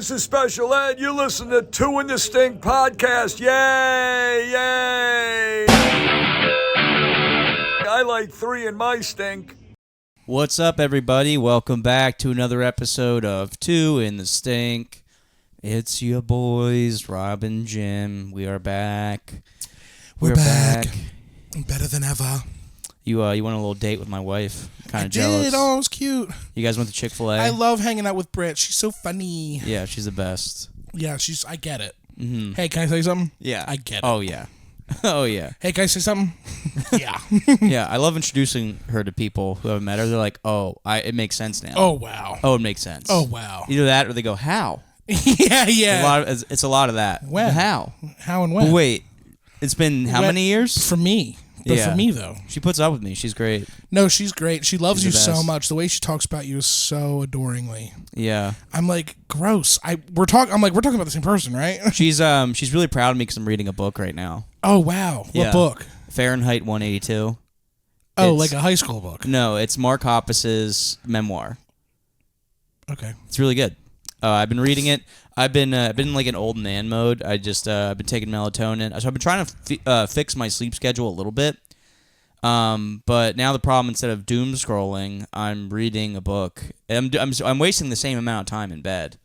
this is Special Ed. You listen to Two in the Stink podcast. Yay! Yay! I like three in my stink. What's up, everybody? Welcome back to another episode of Two in the Stink. It's your boys, Rob and Jim. We are back. We're back. Better than ever. You went on a little date with my wife. Kind of jealous. Did. Oh, it was cute. You guys went to Chick-fil-A? I love hanging out with Britt. She's so funny. Yeah, she's the best. Yeah, I get it. Mm-hmm. Hey, can I say something? Yeah. I get it. Oh, yeah. Oh, yeah. Hey, can I say something? Yeah. Yeah, I love introducing her to people who haven't met her. They're like, it makes sense now. Oh, wow. Oh, it makes sense. Oh, wow. Either that or they go, how? Yeah. It's a lot of that. When? How? How and when? But wait, it's been how many years? For me. But yeah. for me, though. She puts up with me. She's great. No, she's great. She loves you so best. much. The way she talks about you is so adoringly. Yeah. I'm like, gross. We're talking about the same person, right? She's really proud of me because I'm reading a book right now. Oh, wow. Yeah. What book? Fahrenheit 182. Oh, like a high school book. No, it's Mark Hoppus's memoir. Okay. It's really good. I've been reading it. I've been in like an old man mode. I've been taking melatonin. So I've been trying to fix my sleep schedule a little bit. But now the problem, instead of doom scrolling, I'm reading a book. I'm wasting the same amount of time in bed.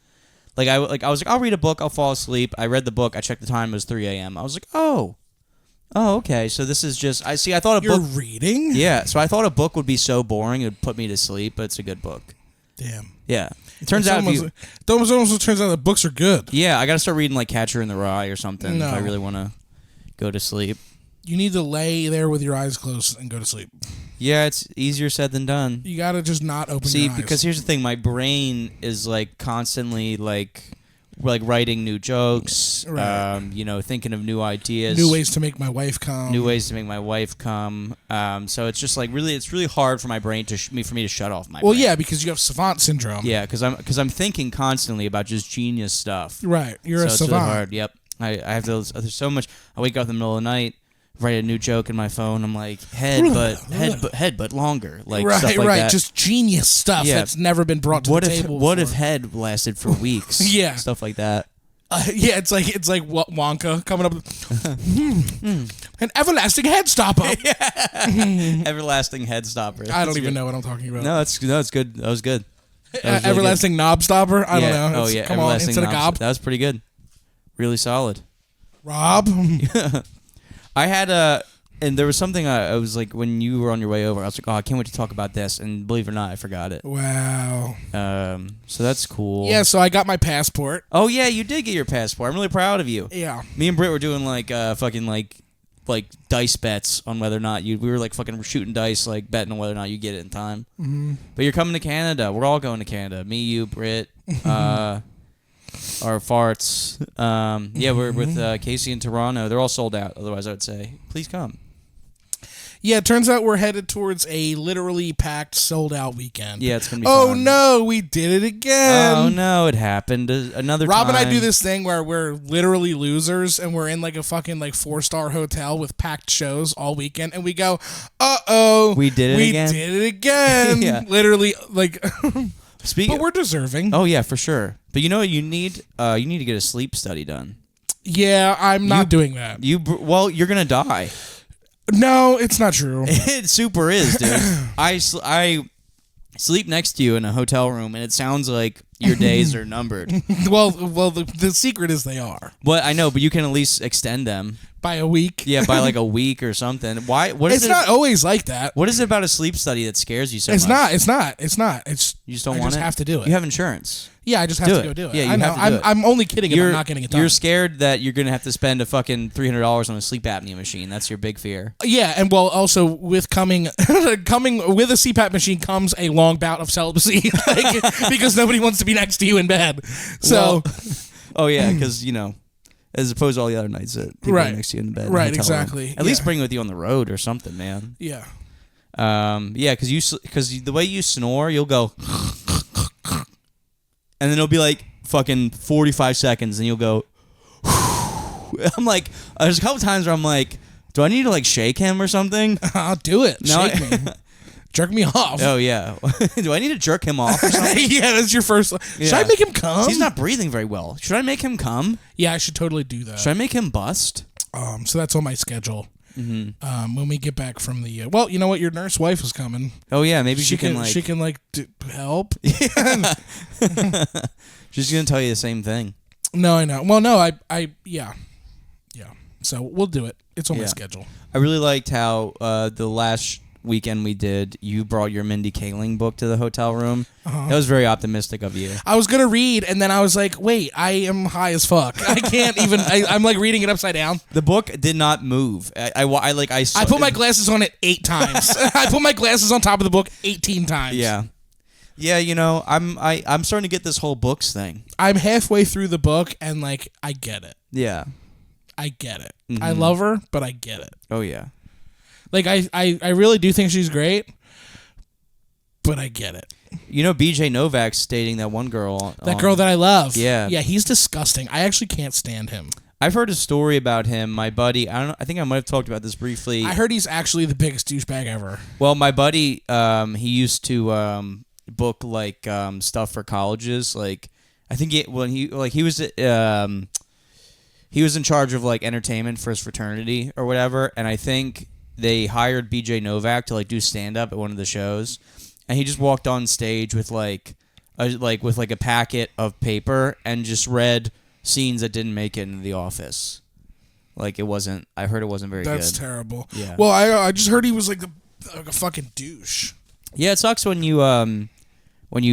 I was like, I'll read a book, I'll fall asleep. I read the book. I checked the time. It was 3 a.m. I was like, oh, okay. So this is just. I thought You're reading? Yeah. So I thought a book would be so boring it would put me to sleep, but it's a good book. Damn. Yeah. It turns out it almost turns out the books are good. Yeah, I got to start reading like Catcher in the Rye or something if I really want to go to sleep. You need to lay there with your eyes closed and go to sleep. Yeah, it's easier said than done. You got to just not open your eyes. See, because here's the thing. My brain is like constantly like writing new jokes, right. Thinking of new ideas. New ways to make my wife come. So it's just like it's really hard for my brain for me to shut off my brain. Well, yeah, because you have savant syndrome. Yeah, because I'm thinking constantly about just genius stuff. Right, you're a savant. It's really hard. Yep, I have to. There's so much. I wake up in the middle of the night, write a new joke in my phone. I'm like head but longer. Like right, stuff like right. that. Just genius stuff that's never been brought to the table. What if head lasted for weeks? Yeah, stuff like that. Yeah, it's like Wonka coming up with an everlasting head stopper. Everlasting head stopper. I don't even know what I'm talking about. No, it's good. That was good. That was really everlasting good. knob stopper. I don't know. Oh yeah, come on, instead of gob. That was pretty good. Really solid. Rob. I had and there was something I was like, when you were on your way over, I was like, oh, I can't wait to talk about this, and believe it or not, I forgot it. Wow. So that's cool. Yeah, so I got my passport. Oh yeah, you did get your passport. I'm really proud of you. Yeah. Me and Britt were doing like fucking like dice bets on whether or not we were like fucking shooting dice, like betting on whether or not you get it in time. Mm-hmm. But you're coming to Canada. We're all going to Canada. Me, you, Britt, our farts. Yeah, we're with Casey in Toronto. They're all sold out. Otherwise, I would say, please come. Yeah, it turns out we're headed towards a literally packed, sold-out weekend. Yeah, it's going to be fun. fun. No, we did it again. Oh, no, it happened another Rob time. and I do this thing where we're literally losers, and we're in like a fucking like 4-star hotel with packed shows all weekend, and we go, uh-oh. We did it again. Yeah. Literally, like... But we're deserving. Oh, yeah, for sure. But you know what you need? You need to get a sleep study done. Yeah, I'm not doing that. Well, you're going to die. No, it's not true. It super is, dude. I sleep next to you in a hotel room, and it sounds like your days are numbered. Well, the secret is they are. Well, I know, but you can at least extend them. By a week? Yeah, by like a week or something. Why? What is it's not always like that. What is it about a sleep study that scares you so much? It's not. You just don't want it? I just have to do it. You have insurance. Yeah, I just have to go do it. Yeah, you I know. have to do it. I'm only kidding if I'm not getting it done. You're scared that you're going to have to spend a fucking $300 on a sleep apnea machine. That's your big fear. Yeah, and well, also with coming with a CPAP machine comes a long bout of celibacy, because nobody wants to be next to you in bed. So, oh yeah, because as opposed to all the other nights that people are next to you in bed. Right, exactly. At least bring it with you on the road or something, man. Yeah. Yeah, because the way you snore, you'll go, and then it'll be like fucking 45 seconds, and you'll go. I'm like, there's a couple times where I'm like, do I need to like shake him or something? I'll do it. Shake me. Jerk me off. Oh yeah. Do I need to jerk him off or something? Yeah, that's your first. Should I make him come? He's not breathing very well. Should I make him come? Yeah, I should totally do that. Should I make him bust? So that's on my schedule. When we get back from the well, you know what? Your nurse wife is coming. Oh yeah, maybe she can help. She's gonna tell you the same thing. No, I know. Well, no, I yeah. So we'll do it. It's on my schedule. I really liked how the last weekend we did, you brought your Mindy Kaling book to the hotel room. That was very optimistic of you. I was gonna read, and then I was like, "Wait, I am high as fuck. I can't even." I'm like reading it upside down. The book did not move. I put my glasses on it 8 times. I put my glasses on top of the book 18 times. Yeah. Yeah, you know, I'm starting to get this whole books thing. I'm halfway through the book, and like I get it. Yeah. I get it. I love her, but I get it. Oh yeah. Like I really do think she's great, but I get it. You know, BJ Novak's dating that one girl. That girl that I love. Yeah. Yeah, he's disgusting. I actually can't stand him. I've heard a story about him. My buddy, I think I might have talked about this briefly. I heard he's actually the biggest douchebag ever. Well, my buddy, he used to book like stuff for colleges. Like, I think he was in charge of like entertainment for his fraternity or whatever, and I think they hired BJ Novak to like do stand up at one of the shows, and he just walked on stage with like a packet of paper and just read scenes that didn't make it into The Office. Like I heard it wasn't very good. That's terrible. Yeah. Well, I just heard he was like a fucking douche. Yeah, it sucks when you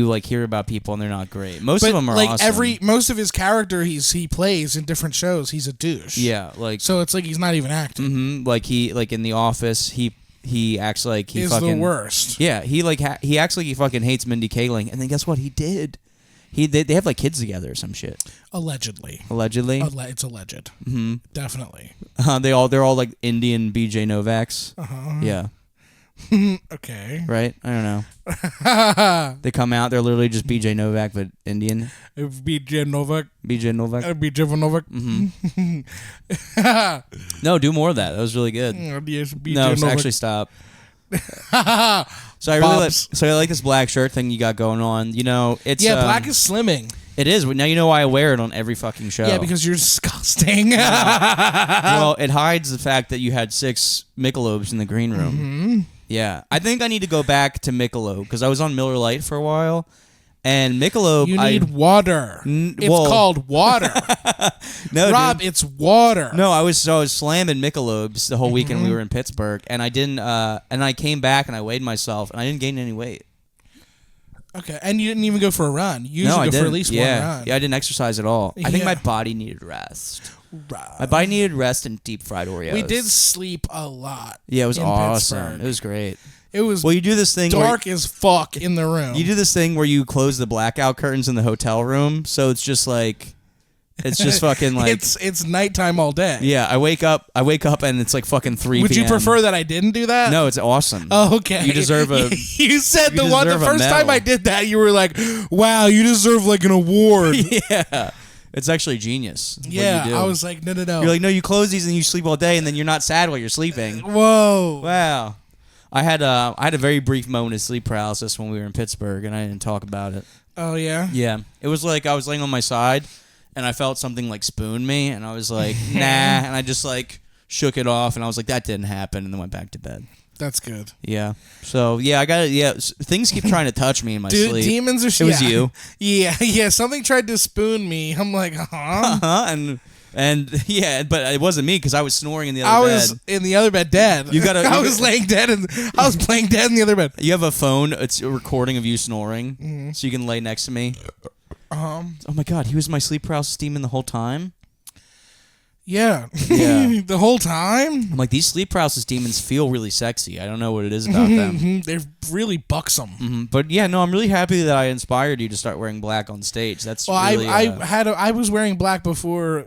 like hear about people and they're not great. Most of them are like awesome. most of his character he plays in different shows, he's a douche. Yeah, like so it's like he's not even acting. Like he like in The Office, he acts like he is fucking the worst. Yeah, he acts like he fucking hates Mindy Kaling, and then guess what? He did. They have like kids together or some shit. Allegedly. It's alleged. Definitely. They're all like Indian BJ Novaks. Yeah. Okay. Right? I don't know. They come out, they're literally just BJ Novak, but Indian. BJ Novak. BJ Novak. BJ Novak. No, do more of that. That was really good. Yes, BJ No, Novak. actually stop. So I like this black shirt thing you got going on. You know, it's black is slimming. It is. Now you know why I wear it on every fucking show. Yeah, because you're disgusting. Well, it hides the fact that you had 6 Michelobs in the green room. Yeah, I think I need to go back to Michelob because I was on Miller Lite for a while, and Michelob. You need water. It's called water. No, Rob, dude. it's water. No, I was slamming Michelobs the whole weekend we were in Pittsburgh, and I didn't. And I came back and I weighed myself, and I didn't gain any weight. Okay, and you didn't even go for a run. You usually go for at least one run. Yeah, I didn't exercise at all. I think Yeah. my body needed rest. My body needed rest and deep fried Oreos. We did sleep a lot. Yeah, it was in awesome. Pittsburgh. It was great. It was Well, you do this thing dark as fuck in the room. You do this thing where you close the blackout curtains in the hotel room, so it's just like, it's just fucking like it's nighttime all day. Yeah, I wake up and it's like fucking 3 Would p.m. you prefer that I didn't do that? No, it's awesome. Oh, okay. You deserve a. You said you the deserve a first time medal. I did that, you were like, "Wow, you deserve like an award." Yeah, it's actually genius. what Yeah, you do. I was like, no. You're like, no, you close these and you sleep all day, and then you're not sad while you're sleeping. Whoa. Wow. I had a very brief moment of sleep paralysis when we were in Pittsburgh, and I didn't talk about it. Oh yeah. Yeah, it was like I was laying on my side, and I felt something like spoon me, and I was like, nah, and I just like shook it off, and I was like, that didn't happen, and then went back to bed. That's good. Yeah. So yeah, I got it. Yeah, things keep trying to touch me in my sleep. Demons are. It was you. Yeah. Something tried to spoon me. I'm like, And yeah, but it wasn't me because I was snoring in the other I bed. was in the other bed, dead. I was laying dead, and I was playing dead in the other bed. You have a phone. It's a recording of you snoring, so you can lay next to me. Oh my god, he was my sleep paralysis demon the whole time. Yeah. The whole time. I'm like, these sleep paralysis demons feel really sexy. I don't know what it is about them. They're really buxom. But yeah, no, I'm really happy that I inspired you to start wearing black on stage. That's really. I was wearing black before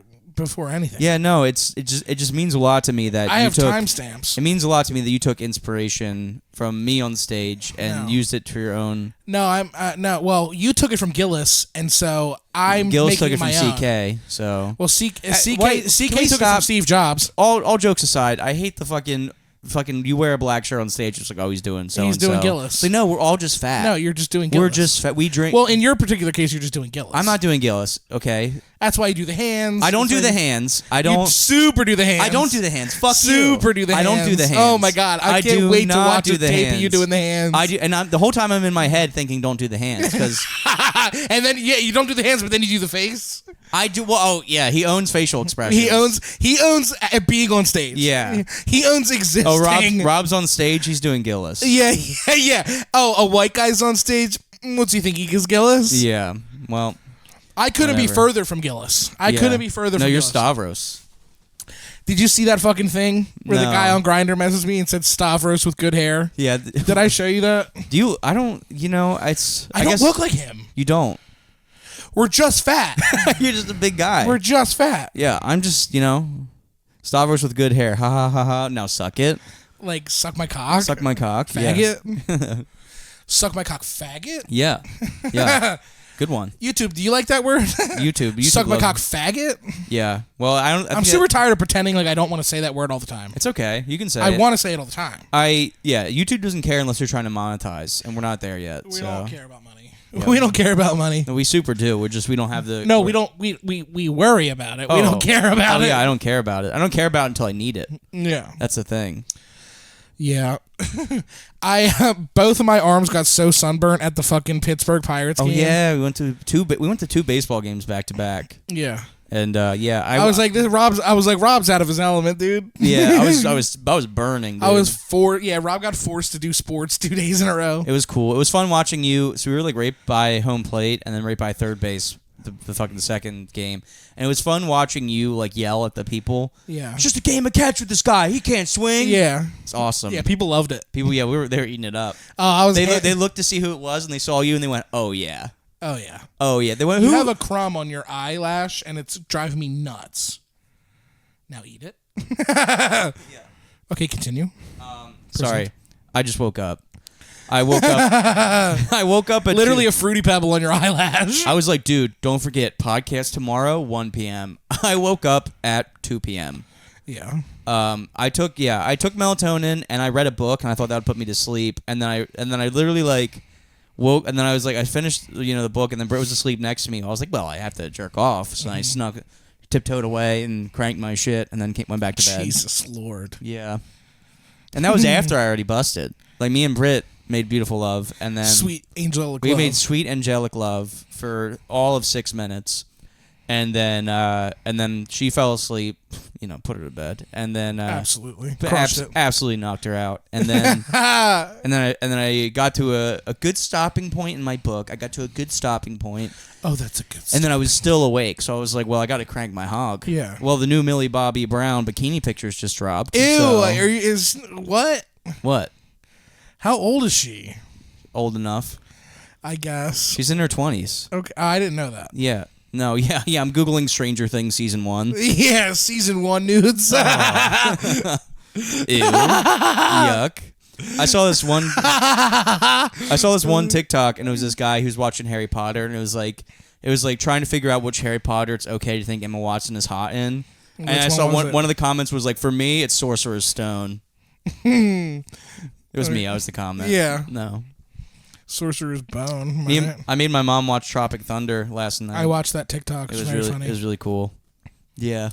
anything. Yeah, no, it just means a lot to me that I you have took timestamps. It means a lot to me that you took inspiration from me on stage and used it for your own. No, no. Well, you took it from Gillis, and so I'm Gillis making took it my from own. CK. So Well, CK wait, took can we it from stop? Steve Jobs. All jokes aside, I hate the fucking fucking you wear a black shirt on stage. It's like, oh, he's doing so. He's doing Gillis. Like, no, we're all just fat. No, you're just doing Gillis. We're just fat. We drink. Well, in your particular case, you're just doing Gillis. I'm not doing Gillis. Okay. That's why you do the hands. I don't do the hands. I don't. You super do the hands. I don't do the hands. Fuck you. Super do the hands. I don't do the hands. Oh my god, I can't do wait to not watch do a the tape hands. of you doing the hands. I do, and the whole time I'm in my head thinking, don't do the hands because and then you don't do the hands, but then you do the face. I do. Well, oh yeah, he owns facial expressions. He owns being on stage. Yeah. He owns existing. Oh, Rob's on stage. He's doing Gillis. Yeah. Oh, a white guy's on stage. What's he think? He is Gillis? Yeah. Well, I couldn't be whatever. further from Gillis. I couldn't be further. No, from you're Gillis. Stavros. Did you see that fucking thing where the No. guy on Grindr messaged me and said Stavros with good hair? Yeah. Did I show you that? Do you? I don't. You know, it's. I don't guess look like him. You don't. We're just fat. You're just a big guy. We're just fat. Yeah, I'm just, Stavros with good hair. Ha ha ha ha. Now suck it. Like, suck my cock. Suck my cock. Faggot. Yeah. Suck my cock, faggot. Yeah. Yeah. Good one. YouTube, do you like that word? YouTube Suck my loves- cock, faggot. Yeah. Well, I don't. I'm super tired of pretending like I don't want to say that word all the time. It's okay. You can say I it. want to say it all the time. YouTube doesn't care unless you're trying to monetize, and we're not there yet. We so. don't care about money. Yeah. We don't care about money. No, we super do. We don't have the. No, we don't. We worry about it. We Oh. don't care about it. Yeah, I don't care about it. I don't care about it until I need it. Yeah. That's the thing. Yeah. Both of my arms got so sunburnt at the fucking Pittsburgh Pirates game. Oh yeah, we went to two baseball games back to back. Yeah. And I was like, Rob's out of his element, dude. Yeah, I was burning. Dude. Rob got forced to do sports 2 days in a row. It was cool. It was fun watching you. So we were like right by home plate and then right by third base the fucking second game. And it was fun watching you like yell at the people. Yeah. It's just a game of catch with this guy. He can't swing. Yeah. It's awesome. Yeah, people loved it. People, they were eating it up. They looked to see who it was and they saw you and they went, "Oh yeah. Oh yeah. Oh yeah." They went, You "Who?" have a crumb on your eyelash and it's driving me nuts. Now eat it. Yeah. Okay, continue. Sorry. I just woke up. I woke up at Literally 2. a fruity pebble on your eyelash. I was like, dude, don't forget, podcast tomorrow, 1 p.m. I woke up at 2 p.m. Yeah. I took melatonin and I read a book and I thought that would put me to sleep. And then I literally like woke and then I was like, I finished the book and then Britt was asleep next to me. I was like, well, I have to jerk off. So I tiptoed away and cranked my shit and then went back to bed. Jesus Lord. Yeah. And that was after I already busted. Like me and Britt made beautiful love and then Sweet angelic we love. made sweet angelic love for all of 6 minutes, and then she fell asleep. Put her to bed, and then absolutely crushed it. Absolutely knocked her out, and then and then I got to a good stopping point in my book. I got to a good stopping point. Oh, that's a good. And then I was still awake, so I was like, well, I got to crank my hog. Yeah. Well, the new Millie Bobby Brown bikini pictures just dropped. Ew! So. What? What? How old is she? Old enough. I guess. She's in her 20s. Okay, I didn't know that. Yeah. No, yeah. I'm Googling Stranger Things season 1. Yeah, season 1 nudes. Ew. Yuck. I saw this one TikTok and it was this guy who's watching Harry Potter and it was like trying to figure out which Harry Potter it's okay to think Emma Watson is hot in. And I saw one of the comments was like, for me, it's Sorcerer's Stone. It was me. I was the comment. Yeah. No. Sorcerer's Bone. I made my mom watch Tropic Thunder last night. I watched that TikTok. It was very funny. It was really cool. Yeah.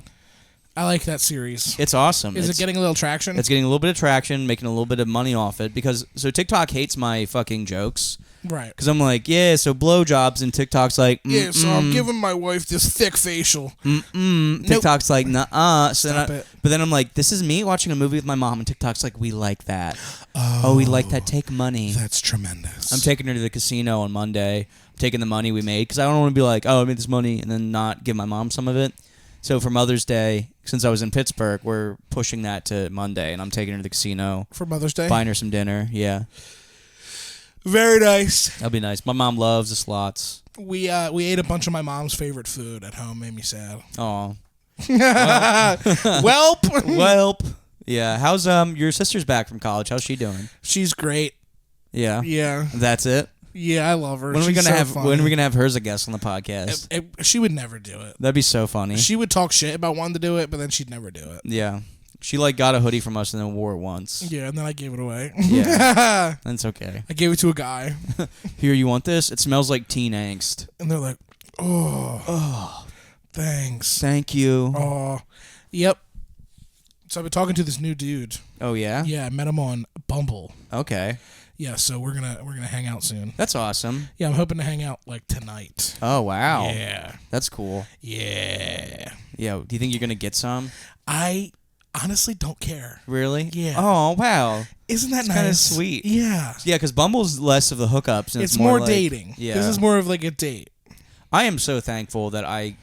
I like that series. It's awesome. Is it getting a little traction? It's getting a little bit of traction, making a little bit of money off it because TikTok hates my fucking jokes. Right. Because I'm like, yeah, so blowjobs, and TikTok's like, yeah, so I'm giving my wife this thick facial. TikTok's like, nuh-uh. Stop it. But then I'm like, this is me watching a movie with my mom, and TikTok's like, we like that. Oh, we like that. Take money. That's tremendous. I'm taking her to the casino on Monday. I'm taking the money we made because I don't want to be like, oh, I made this money and then not give my mom some of it. So for Mother's Day, since I was in Pittsburgh, we're pushing that to Monday, and I'm taking her to the casino. For Mother's Day? Buying her some dinner, yeah. Very nice. That'll be nice. My mom loves the slots. We ate a bunch of my mom's favorite food at home. Made me sad. Oh. Welp. Yeah. How's your sister's back from college? How's she doing? She's great. Yeah. Yeah. That's it. Yeah, I love her. When are we She's gonna so have? funny. When are we gonna have her as a guest on the podcast? She would never do it. That'd be so funny. She would talk shit about wanting to do it, but then she'd never do it. Yeah. She like got a hoodie from us and then wore it once. Yeah, and then I gave it away. Yeah, that's okay. I gave it to a guy. Here, you want this? It smells like teen angst. And they're like, oh, thanks. Thank you. Oh, yep. So I've been talking to this new dude. Oh yeah. Yeah, I met him on Bumble. Okay. Yeah, so we're gonna hang out soon. That's awesome. Yeah, I'm hoping to hang out like tonight. Oh wow. Yeah. That's cool. Yeah. Yeah. Do you think you're gonna get some? I honestly don't care. Really? Yeah. Oh wow. Isn't that Kind of nice? sweet. Yeah. Yeah, because Bumble's less of the hookups. And It's more like, dating. Yeah. This is more of like a date. I am so thankful that I,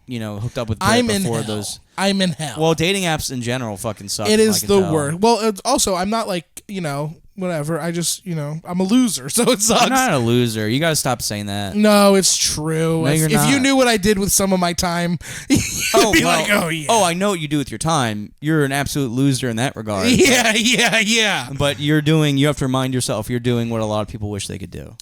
hooked up with Britt I'm in before hell. those. I'm in hell. Well, dating apps in general fucking suck. it from is I can the tell. worst. Well, it's also, I'm not like, whatever. I just, I'm a loser, so it sucks. You're not a loser. You gotta stop saying that. No, it's true. No, if you're if you not. knew what I did with some of my time, you'd be like, oh, yeah. Oh, I know what you do with your time. You're an absolute loser in that regard. Yeah. But you have to remind yourself you're doing what a lot of people wish they could do.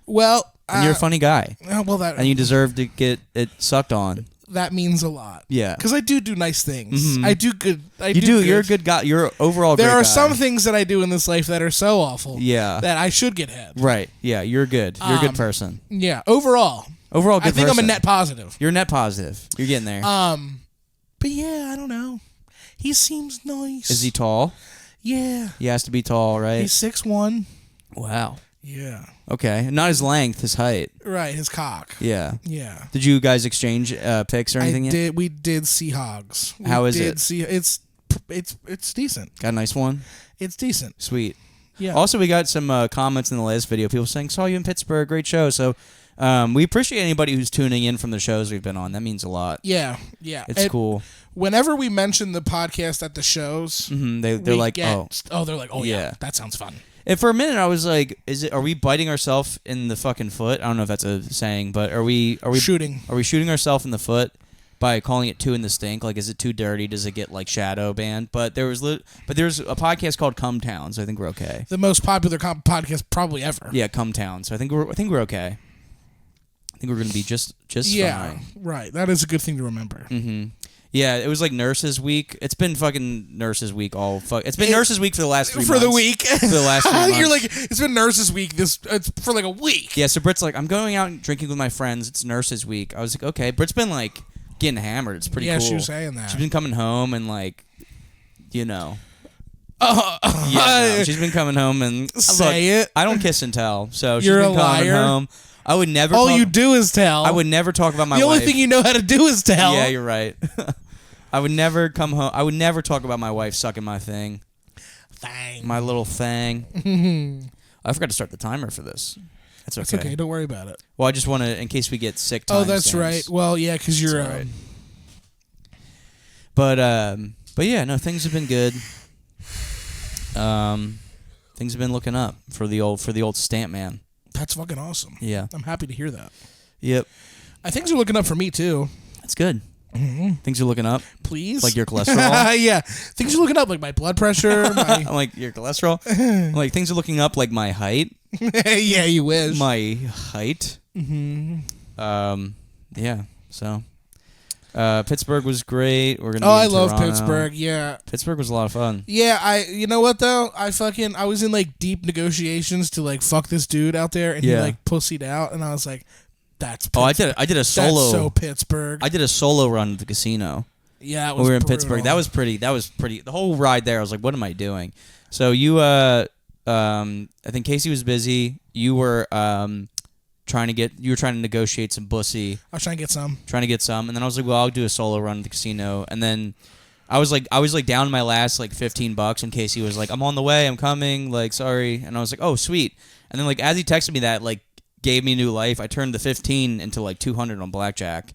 Well, And you're a funny guy. well, And you deserve to get it sucked on. that means a lot. Yeah. Because I do nice things. Mhm. I do good. You do. You're a good guy. You're overall There great are guy. some things that I do in this life that are so awful. Yeah. That I should get head. Right. Yeah, you're good. You're a good person. Yeah. Overall, Overall good I think person. I'm a net positive. You're net positive. You're getting there. But yeah, I don't know. He seems nice. Is he tall? Yeah. He has to be tall, right? He's 6'1". Wow. Yeah. Okay. Not his length, his height. Right. His cock. Yeah. Yeah. Did you guys exchange pics or anything yet? We did see hogs. How is it? It's decent. Got a nice one? It's decent. Sweet. Yeah. Also, we got some comments in the last video. People saying, saw you in Pittsburgh. Great show. So we appreciate anybody who's tuning in from the shows we've been on. That means a lot. Yeah. It's cool. Whenever we mention the podcast at the shows, They're like, yeah, that sounds fun. And for a minute, I was like, are we biting ourselves in the fucking foot? I don't know if that's a saying, but are we shooting ourselves in the foot by calling it Two in the Stink? Like, is it too dirty? Does it get like shadow banned? But there's a podcast called Come Town, so I think we're okay. The most popular podcast probably ever. Yeah, Come Town. So I think we're okay. I think we're gonna be just fine. Right. That is a good thing to remember. Mm-hmm. Yeah, it was like Nurses Week. It's been fucking Nurses Week It's been Nurses Week for the last 3 months. For the week. For the last 3 months. You're like, it's been Nurses Week. It's for like a week. Yeah, so Britt's like, I'm going out and drinking with my friends. It's Nurses Week. I was like, okay. Britt's been like getting hammered. It's pretty cool. Yeah, she was saying that. She's been coming home and like, she's been coming home and Say it. I don't kiss and tell. So You're she's been a coming liar. home. I would never. All you do is tell. I would never talk about my The only wife. thing you know how to do is tell. Yeah, you're right. I would never come home. I would never talk about my wife sucking my thing. My little thing. I forgot to start the timer for this. That's okay. It's okay. Don't worry about it. Well, I just want to, in case we get sick. Oh, that's right. Well, yeah, because you're. Right. But yeah, no, things have been good. Things have been looking up for the old stamp man. That's fucking awesome. Yeah, I'm happy to hear that. Yep. Things are looking up for me too. That's good. Mm-hmm. Things are looking up. Please? Like your cholesterol? Yeah. Things are looking up, like my blood pressure. Like your cholesterol? Like things are looking up, like my height? Yeah, you wish. My height? Mm-hmm. Yeah, so. Pittsburgh was great. We're gonna. I in love Toronto. Pittsburgh. Yeah. Pittsburgh was a lot of fun. Yeah, you know what though? I was in like deep negotiations to like fuck this dude out there, and he like pussied out, and I was like, "That's Pittsburgh. I did a solo. That's so Pittsburgh. I did a solo run at the casino. Yeah, it was when we were in brutal. Pittsburgh. That was pretty. The whole ride there, I was like, "What am I doing?" So you, I think Casey was busy. You were trying to negotiate some bussy. I was trying to get some. And then I was like, well, I'll do a solo run at the casino. And then I was like down to my last like $15, and Casey was like, I'm on the way, I'm coming, like, sorry. And I was like, oh, sweet. And then like as he texted me that, like, gave me new life. I turned the 15 into like 200 on blackjack,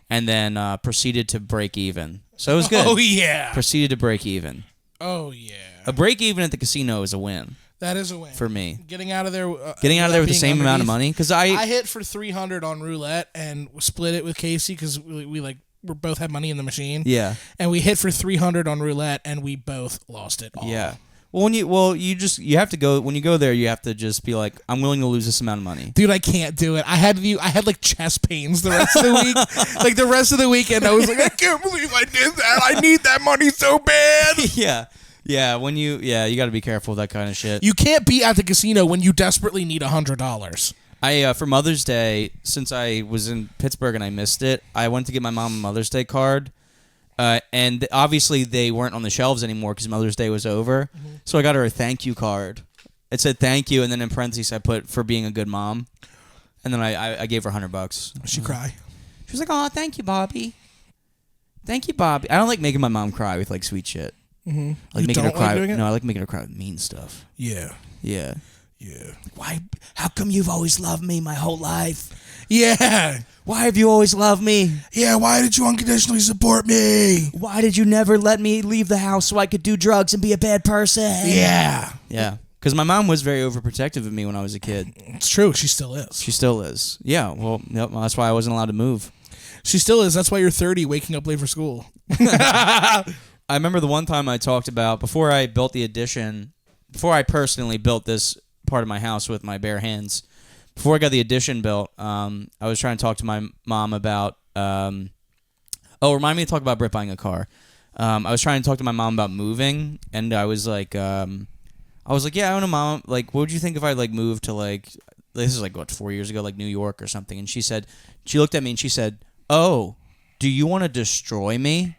and then proceeded to break even. So it was good. Oh yeah. Proceeded to break even. Oh yeah. A break even at the casino is a win. That is a win for me. Getting out of there with the same amount of money, because I hit for 300 on roulette and split it with Casey because we both had money in the machine. Yeah. And we hit for 300 on roulette and we both lost it all. Yeah. Well, you have to go when you go there. You have to just be like, I'm willing to lose this amount of money. Dude, I can't do it. I had like chest pains the rest of the week. Like the rest of the weekend, I was like, I can't believe I did that. I need that money so bad. Yeah. You got to be careful with that kind of shit. You can't be at the casino when you desperately need $100. I for Mother's Day, since I was in Pittsburgh and I missed it, I went to get my mom a Mother's Day card. And obviously they weren't on the shelves anymore because Mother's Day was over. Mm-hmm. So I got her a thank you card. It said thank you, and then in parentheses I put for being a good mom. And then I gave her $100. Did she cry? She was like, "Oh, thank you, Bobby. Thank you, Bobby." I don't like making my mom cry with like sweet shit. Mm-hmm. Like you making her cry. doing it? No, I like making her cry with mean stuff. Yeah. Yeah. Yeah. Why? How come you've always loved me my whole life? Yeah. Why have you always loved me? Yeah, why did you unconditionally support me? Why did you never let me leave the house so I could do drugs and be a bad person? Yeah. Yeah. Because my mom was very overprotective of me when I was a kid. It's true. She still is. She still is. Yeah. Well, yep, that's why I wasn't allowed to move. She still is. That's why you're 30 waking up late for school. I remember the one time I talked about, before I built the addition, before I personally built this part of my house with my bare hands, before I got the addition built, I was trying to talk to my mom about... remind me to talk about Britt buying a car. I was trying to talk to my mom about moving, and I was like, yeah, I don't know, Mom. Like, what would you think if I, like, moved to, like... This is, like, 4 years ago, like, New York or something. And she looked at me and she said, "Oh, do you want to destroy me?"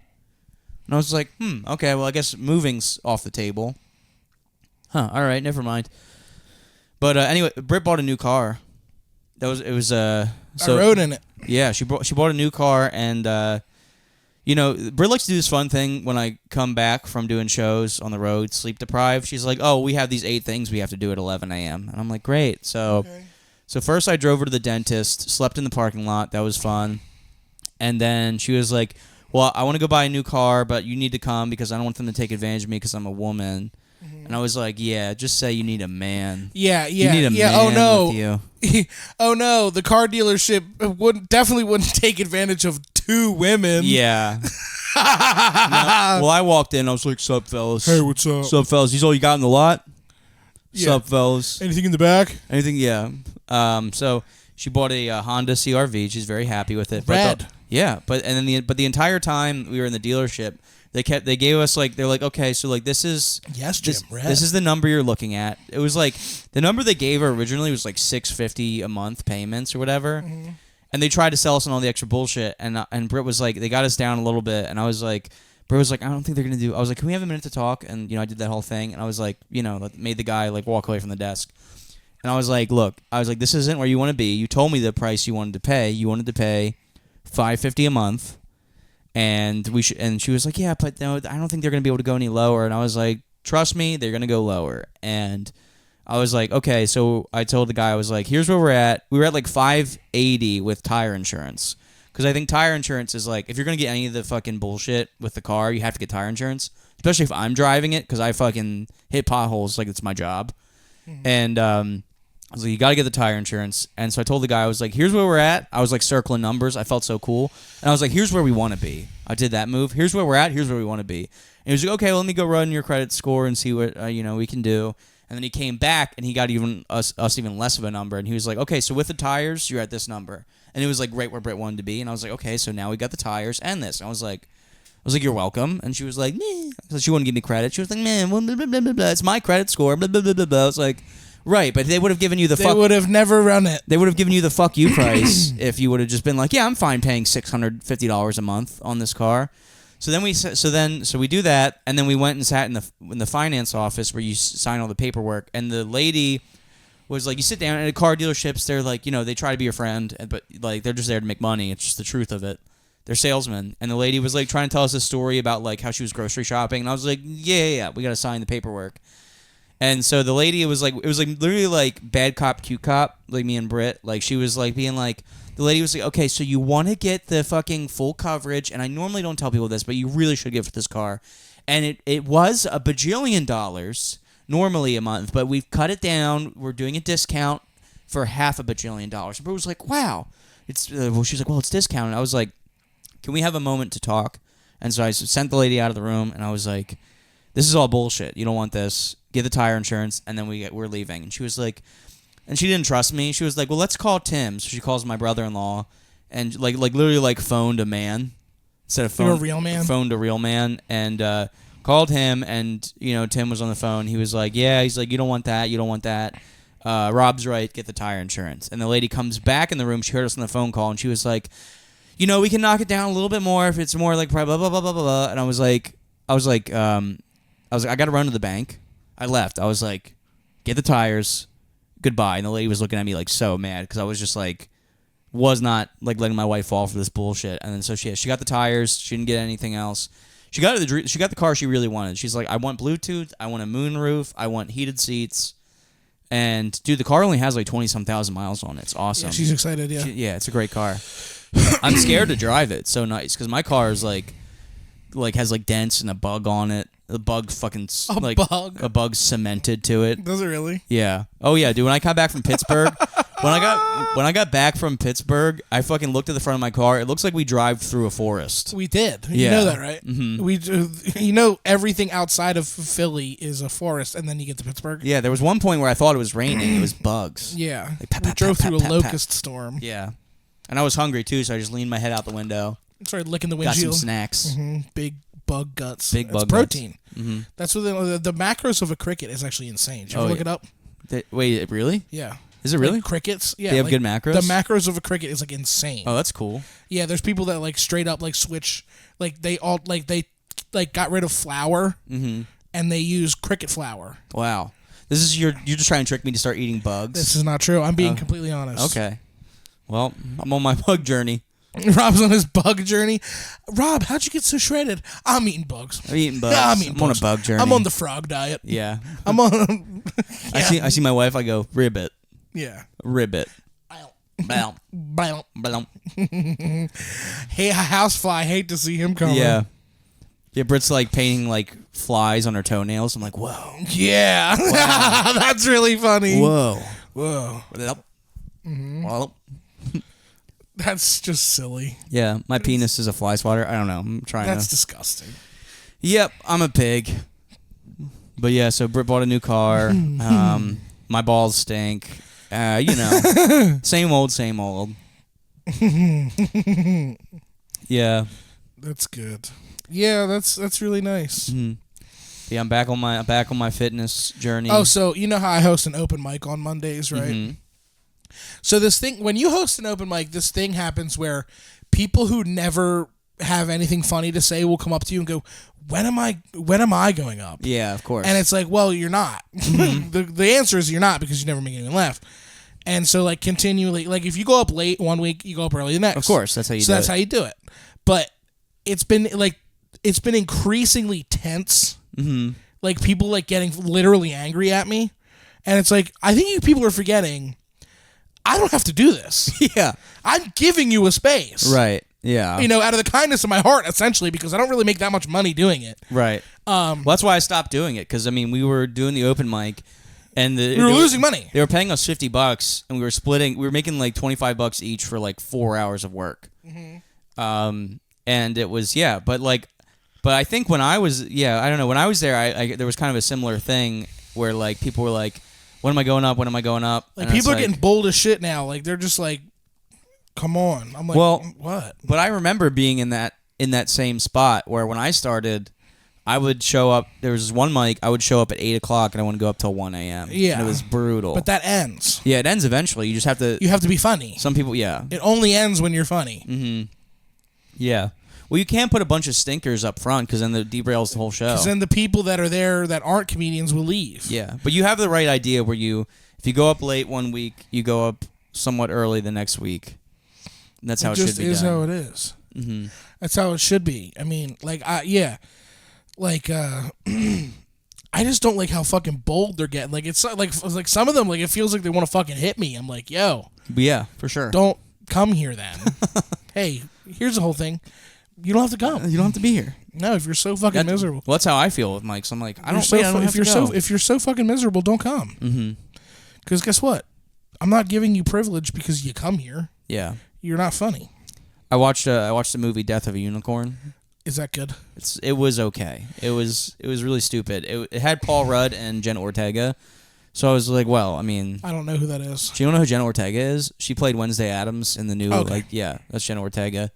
And I was like, okay, well, I guess moving's off the table. Huh, all right, never mind. But anyway, Britt bought a new car. I rode in it. Yeah, she bought a new car, and Britt likes to do this fun thing when I come back from doing shows on the road, sleep deprived. She's like, "Oh, we have these 8 things we have to do at 11 a.m." And I'm like, "Great." So first I drove her to the dentist, slept in the parking lot. That was fun. And then she was like, "Well, I want to go buy a new car, but you need to come because I don't want them to take advantage of me because I'm a woman." And I was like, "Yeah, just say you need a man." Yeah. You need a man Oh no. with you. Oh no, the car dealership definitely wouldn't take advantage of 2 women. Yeah. Well, I walked in. I was like, "Sup, fellas? Hey, what's up? Sup, fellas? These all you got in the lot? Yeah. Sup, fellas? Anything in the back? Anything? Yeah." So she bought a Honda CR-V. She's very happy with it. Red. But the entire time we were in the dealership, they gave us like, they're like, "Okay, so like this is Red. This is the number you're looking at." It was like the number they gave her originally was like $650 a month payments or whatever. Mm-hmm. And they tried to sell us on all the extra bullshit, and Britt was like, they got us down a little bit, and I was like, Britt was like, "I don't think they're gonna do." I was like, "Can we have a minute to talk?" And I did that whole thing, and I was like, made the guy like walk away from the desk, and I was like, "Look," I was like, "This isn't where you want to be. You told me the price you wanted to pay. You wanted to pay $550 a month, and we should." And she was like, "Yeah, but no, I don't think they're gonna be able to go any lower." And I was like, "Trust me, they're gonna go lower." And I was like, "Okay." So I told the guy, I was like, "Here's where we're at. We were at like $580 with tire insurance, because I think tire insurance is like, if you're gonna get any of the fucking bullshit with the car, you have to get tire insurance, especially if I'm driving it, because I fucking hit potholes like it's my job." Mm-hmm. And I was like, "You got to get the tire insurance." And so I told the guy, I was like, "Here's where we're at." I was like circling numbers. I felt so cool. And I was like, "Here's where we want to be." I did that move. "Here's where we're at. Here's where we want to be." And he was like, "Okay, well, let me go run your credit score and see what we can do." And then he came back and he got us even less of a number. And he was like, "Okay, so with the tires, you're at this number." And it was like right where Britt wanted to be. And I was like, "Okay, so now we got the tires and this." And I was like, "You're welcome." And she was like, "Meh." So she wouldn't give me credit. She was like, "Man, blah, blah, blah, blah, blah. It's my credit score." Blah, blah, blah, blah, blah. I was like, "Right, but they would have given you the They would have never run it. They would have given you the fuck you price if you would have just been like, 'Yeah, I'm fine paying $650 a month on this car.'" So then we do that, and then we went and sat in the finance office where you sign all the paperwork, and the lady was like, "You sit down at car dealerships, they're like, they try to be your friend, but like they're just there to make money. It's just the truth of it. They're salesmen." And the lady was like trying to tell us a story about like how she was grocery shopping, and I was like, yeah, we got to sign the paperwork. And so the lady, it was like literally like bad cop, cute cop, like me and Britt. Like she was like being like, the lady was like, "Okay, so you want to get the fucking full coverage, and I normally don't tell people this, but you really should get for this car. And it was $1 bajillion normally a month, but we've cut it down. We're doing a discount for $500 million." And Britt was like, "Wow." She's like, "Well, it's discounted." I was like, "Can we have a moment to talk?" And so I sent the lady out of the room, and I was like, "This is all bullshit. You don't want this. get the tire insurance, and then we're leaving. And she was like, and she didn't trust me. She was like, well, let's call Tim. So she calls my brother-in-law, and like literally like phoned a man instead of a real man. Phoned a real man, and called him. And Tim was on the phone. He was like, yeah. He's like, you don't want that. You don't want that. Rob's right. Get the tire insurance. And the lady comes back in the room. She heard us on the phone call, and she was like, we can knock it down a little bit more if it's more like blah blah blah blah blah blah. And I was like, I got to run to the bank. I left. I was like, get the tires. Goodbye. And the lady was looking at me like so mad because I was just like, was not like letting my wife fall for this bullshit. And then so she got the tires. She didn't get anything else. She got the car she really wanted. She's like, I want Bluetooth. I want a moonroof. I want heated seats. And dude, the car only has like 20-some thousand miles on it. It's awesome. Yeah, she's excited. Yeah. Yeah, it's a great car. I'm scared to drive it. It's so nice because my car is like has like dents and a bug on it. The bug fucking a bug cemented to it. Does it really? Yeah. Oh yeah, dude. When I got back from Pittsburgh, when I got back from Pittsburgh, I fucking looked at the front of my car. It looks like we drive through a forest. We did. Yeah. You know that, right? Mm-hmm. Everything outside of Philly is a forest, and then you get to Pittsburgh. Yeah. There was one point where I thought it was raining. It was bugs. Yeah. Like, we drove through a locust storm. Yeah. And I was hungry too, so I just leaned my head out the window. Started licking the Got windshield. some snacks. Mm-hmm. Big bug guts. Big bug protein. Guts. Mm-hmm. That's what the macros of a cricket is actually insane. Did you ever look it up? Wait, really? Yeah. Is it really? Like crickets? Yeah. They have good macros? The macros of a cricket is like insane. Oh, that's cool. Yeah, there's people that like straight up like switch, like they got rid of flour and they use cricket flour. Wow. This is you're just trying to trick me to start eating bugs? This is not true. I'm being completely honest. Okay. Well, I'm on my bug journey. Rob's on his bug journey. Rob, how'd you get so shredded? I'm eating bugs. I'm eating bugs. I'm on a bug journey. I'm on the frog diet. Yeah. I'm on. Yeah. I see my wife. I go ribbit. Yeah. Ribbit. Hey, a housefly. Hate to see him coming. Yeah. Yeah, Britt's like painting like flies on her toenails. I'm like, whoa. Yeah. Wow. That's really funny. Whoa. Mm-hmm. That's just silly. Yeah, my penis is a fly swatter. I don't know. I'm trying That's disgusting. Yep, I'm a pig. But yeah, so Britt bought a new car. My balls stink. Same old, same old. Yeah. That's good. Yeah, that's really nice. Mm-hmm. Yeah, I'm back on my fitness journey. Oh, so you know how I host an open mic on Mondays, right? Mm-hmm. So this thing, when you host an open mic, this thing happens where people who never have anything funny to say will come up to you and go, when am I going up? Yeah, of course. And it's like, well, you're not. Mm-hmm. the answer is you're not because you never make anyone laugh. And so like continually, like if you go up late one week, you go up early the next. Of course, that's how you do it. So that's how you do it. But it's been increasingly tense. Mm-hmm. Like people like getting literally angry at me. And it's like, I think you people are forgetting I don't have to do this. Yeah. I'm giving you a space. Right. Yeah. Out of the kindness of my heart, essentially, because I don't really make that much money doing it. Right. Well, that's why I stopped doing it, because, we were doing the open mic, and we were losing money. They were paying us $50, and we were making like $25 each for like 4 hours of work. Mm-hmm. And it was, but I think when I was, I don't know, when I was there, I there was kind of a similar thing where like people were like, when am I going up? When am I going up? Like, people are getting bold as shit now. Like, they're just like, come on. I'm like, well, what? But I remember being in that same spot where when I started, I would show up. There was one mic. I would show up at 8 o'clock and I wouldn't go up till 1 a.m. Yeah, and it was brutal. But that ends. Yeah, it ends eventually. You just have to. You have to be funny. Some people, yeah. It only ends when you're funny. Mm-hmm. Yeah. Well, you can't put a bunch of stinkers up front because then it derails the whole show. Because then the people that are there that aren't comedians will leave. Yeah, but you have the right idea where if you go up late one week, you go up somewhat early the next week. And that's how it should be done. It just is how it is. Mm-hmm. That's how it should be. I just don't like how fucking bold they're getting. Like, it's like some of them, like, it feels like they want to fucking hit me. I'm like, yo. Yeah, for sure. Don't come here then. Hey, here's the whole thing. You don't have to come. You don't have to be here. No, if you're so fucking miserable. Well, that's how I feel with mics. I'm like, if you're so fucking miserable, don't come. Mm-hmm. Because guess what? I'm not giving you privilege because you come here. Yeah. You're not funny. I watched the movie Death of a Unicorn. Is that good? It was okay. It was really stupid. It had Paul Rudd and Jenna Ortega. So I was like, well, I mean... I don't know who that is. Do you know who Jenna Ortega is? She played Wednesday Addams in the new... that's Jenna Ortega.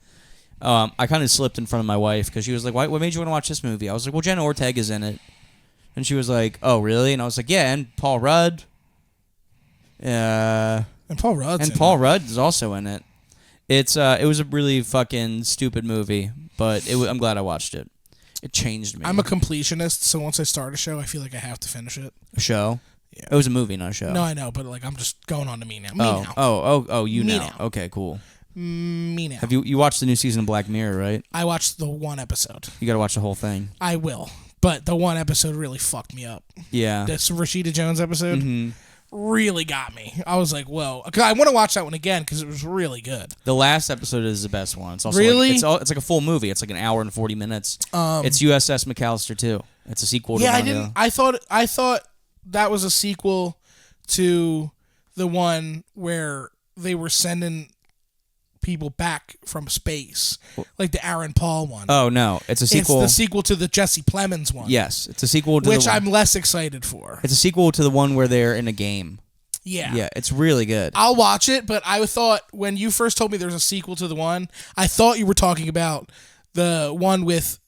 I kind of slipped in front of my wife because she was like, what made you want to watch this movie? I was like, well, Jenna Ortega's in it. And she was like, oh, really? And I was like, yeah, and Paul Rudd. And Paul Rudd is also in it. It was a really fucking stupid movie, but I'm glad I watched it. It changed me. I'm a completionist, so once I start a show, I feel like I have to finish it. A show? Yeah. It was a movie, not a show. No, I know, but like I'm just going on to me now. You me now. Okay, cool. Me now. Have you watched the new season of Black Mirror, right? I watched the one episode. You got to watch the whole thing. I will, but the one episode really fucked me up. Yeah. This Rashida Jones episode Mm-hmm. really got me. I was like, whoa. I want to watch that one again because it was really good. The last episode is the best one. It's also really? it's like a full movie. It's like an hour and 40 minutes. It's USS McAllister too. It's a sequel to I thought that was a sequel to the one where they were sending people back from space, like the Aaron Paul one. Oh no, it's a sequel. It's the sequel to the Jesse Plemons one. Yes, it's a sequel to which I'm less excited for. It's a sequel to the one where they're in a game. Yeah, it's really good. I'll watch it, but I thought when you first told me there's a sequel to the one, I thought you were talking about the one with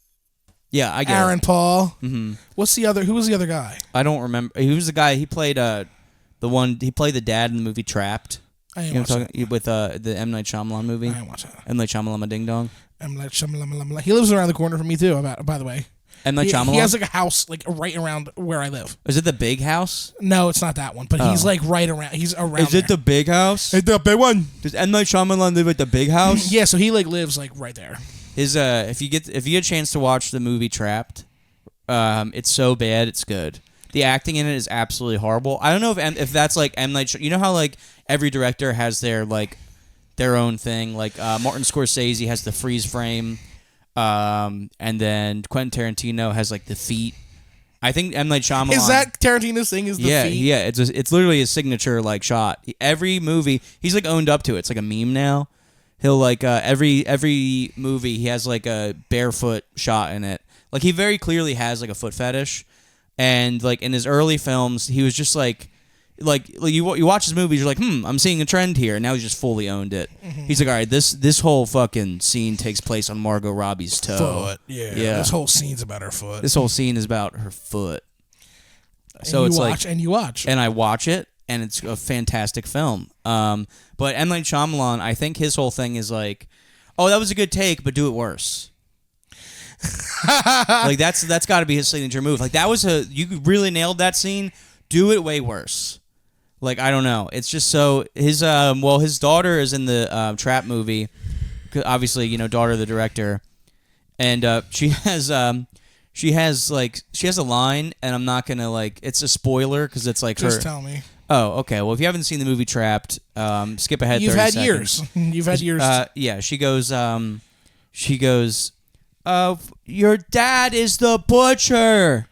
I get Aaron Paul. Mm-hmm. Who was the other guy? I don't remember. He was the guy. He played he played the dad in the movie Trapped. I ain't watching with the M. Night Shyamalan movie. I ain't watching that. M. Night Shyamalan Ding Dong. M. Night Shyamalan. He lives around the corner from me too. By the way, M. Night Shyamalan. He has like a house like right around where I live. Is it the big house? No, it's not that one. But he's like right around. He's around. Is it the big house? It's the big one. Does M. Night Shyamalan live at the big house? Yeah, so he like lives like right there. His if you get a chance to watch the movie Trapped, it's so bad it's good. The acting in it is absolutely horrible. I don't know if that's like M. Night. You know how like every director has their own thing. Like Martin Scorsese has the freeze frame, and then Quentin Tarantino has like the feet. I think M. Night Shyamalan. Is that Tarantino's thing? Is the feet? Yeah. It's literally his signature like shot. Every movie he's like owned up to it. It's like a meme now. He'll like every movie he has like a barefoot shot in it. Like he very clearly has like a foot fetish. And like in his early films, he was just like you watch his movies, you're like, I'm seeing a trend here. And now he's just fully owned it. Mm-hmm. He's like, all right, this whole fucking scene takes place on Margot Robbie's toe. Foot, yeah. This whole scene's about her foot. This whole scene is about her foot. So it's like, and you watch, and I watch it, and it's a fantastic film. But M. Night Shyamalan, I think his whole thing is like, oh, that was a good take, but do it worse. Like that's got to be his signature move. Like you really nailed that scene. Do it way worse. Like I don't know. It's just so his daughter is in the Trap movie. Obviously, daughter of the director, and she has a line, and I'm not gonna it's a spoiler because it's like just her. Tell me. Oh, okay. Well, if you haven't seen the movie Trapped, skip ahead. You've 30 had seconds. years. You've had years. Yeah. She goes. Your dad is the butcher.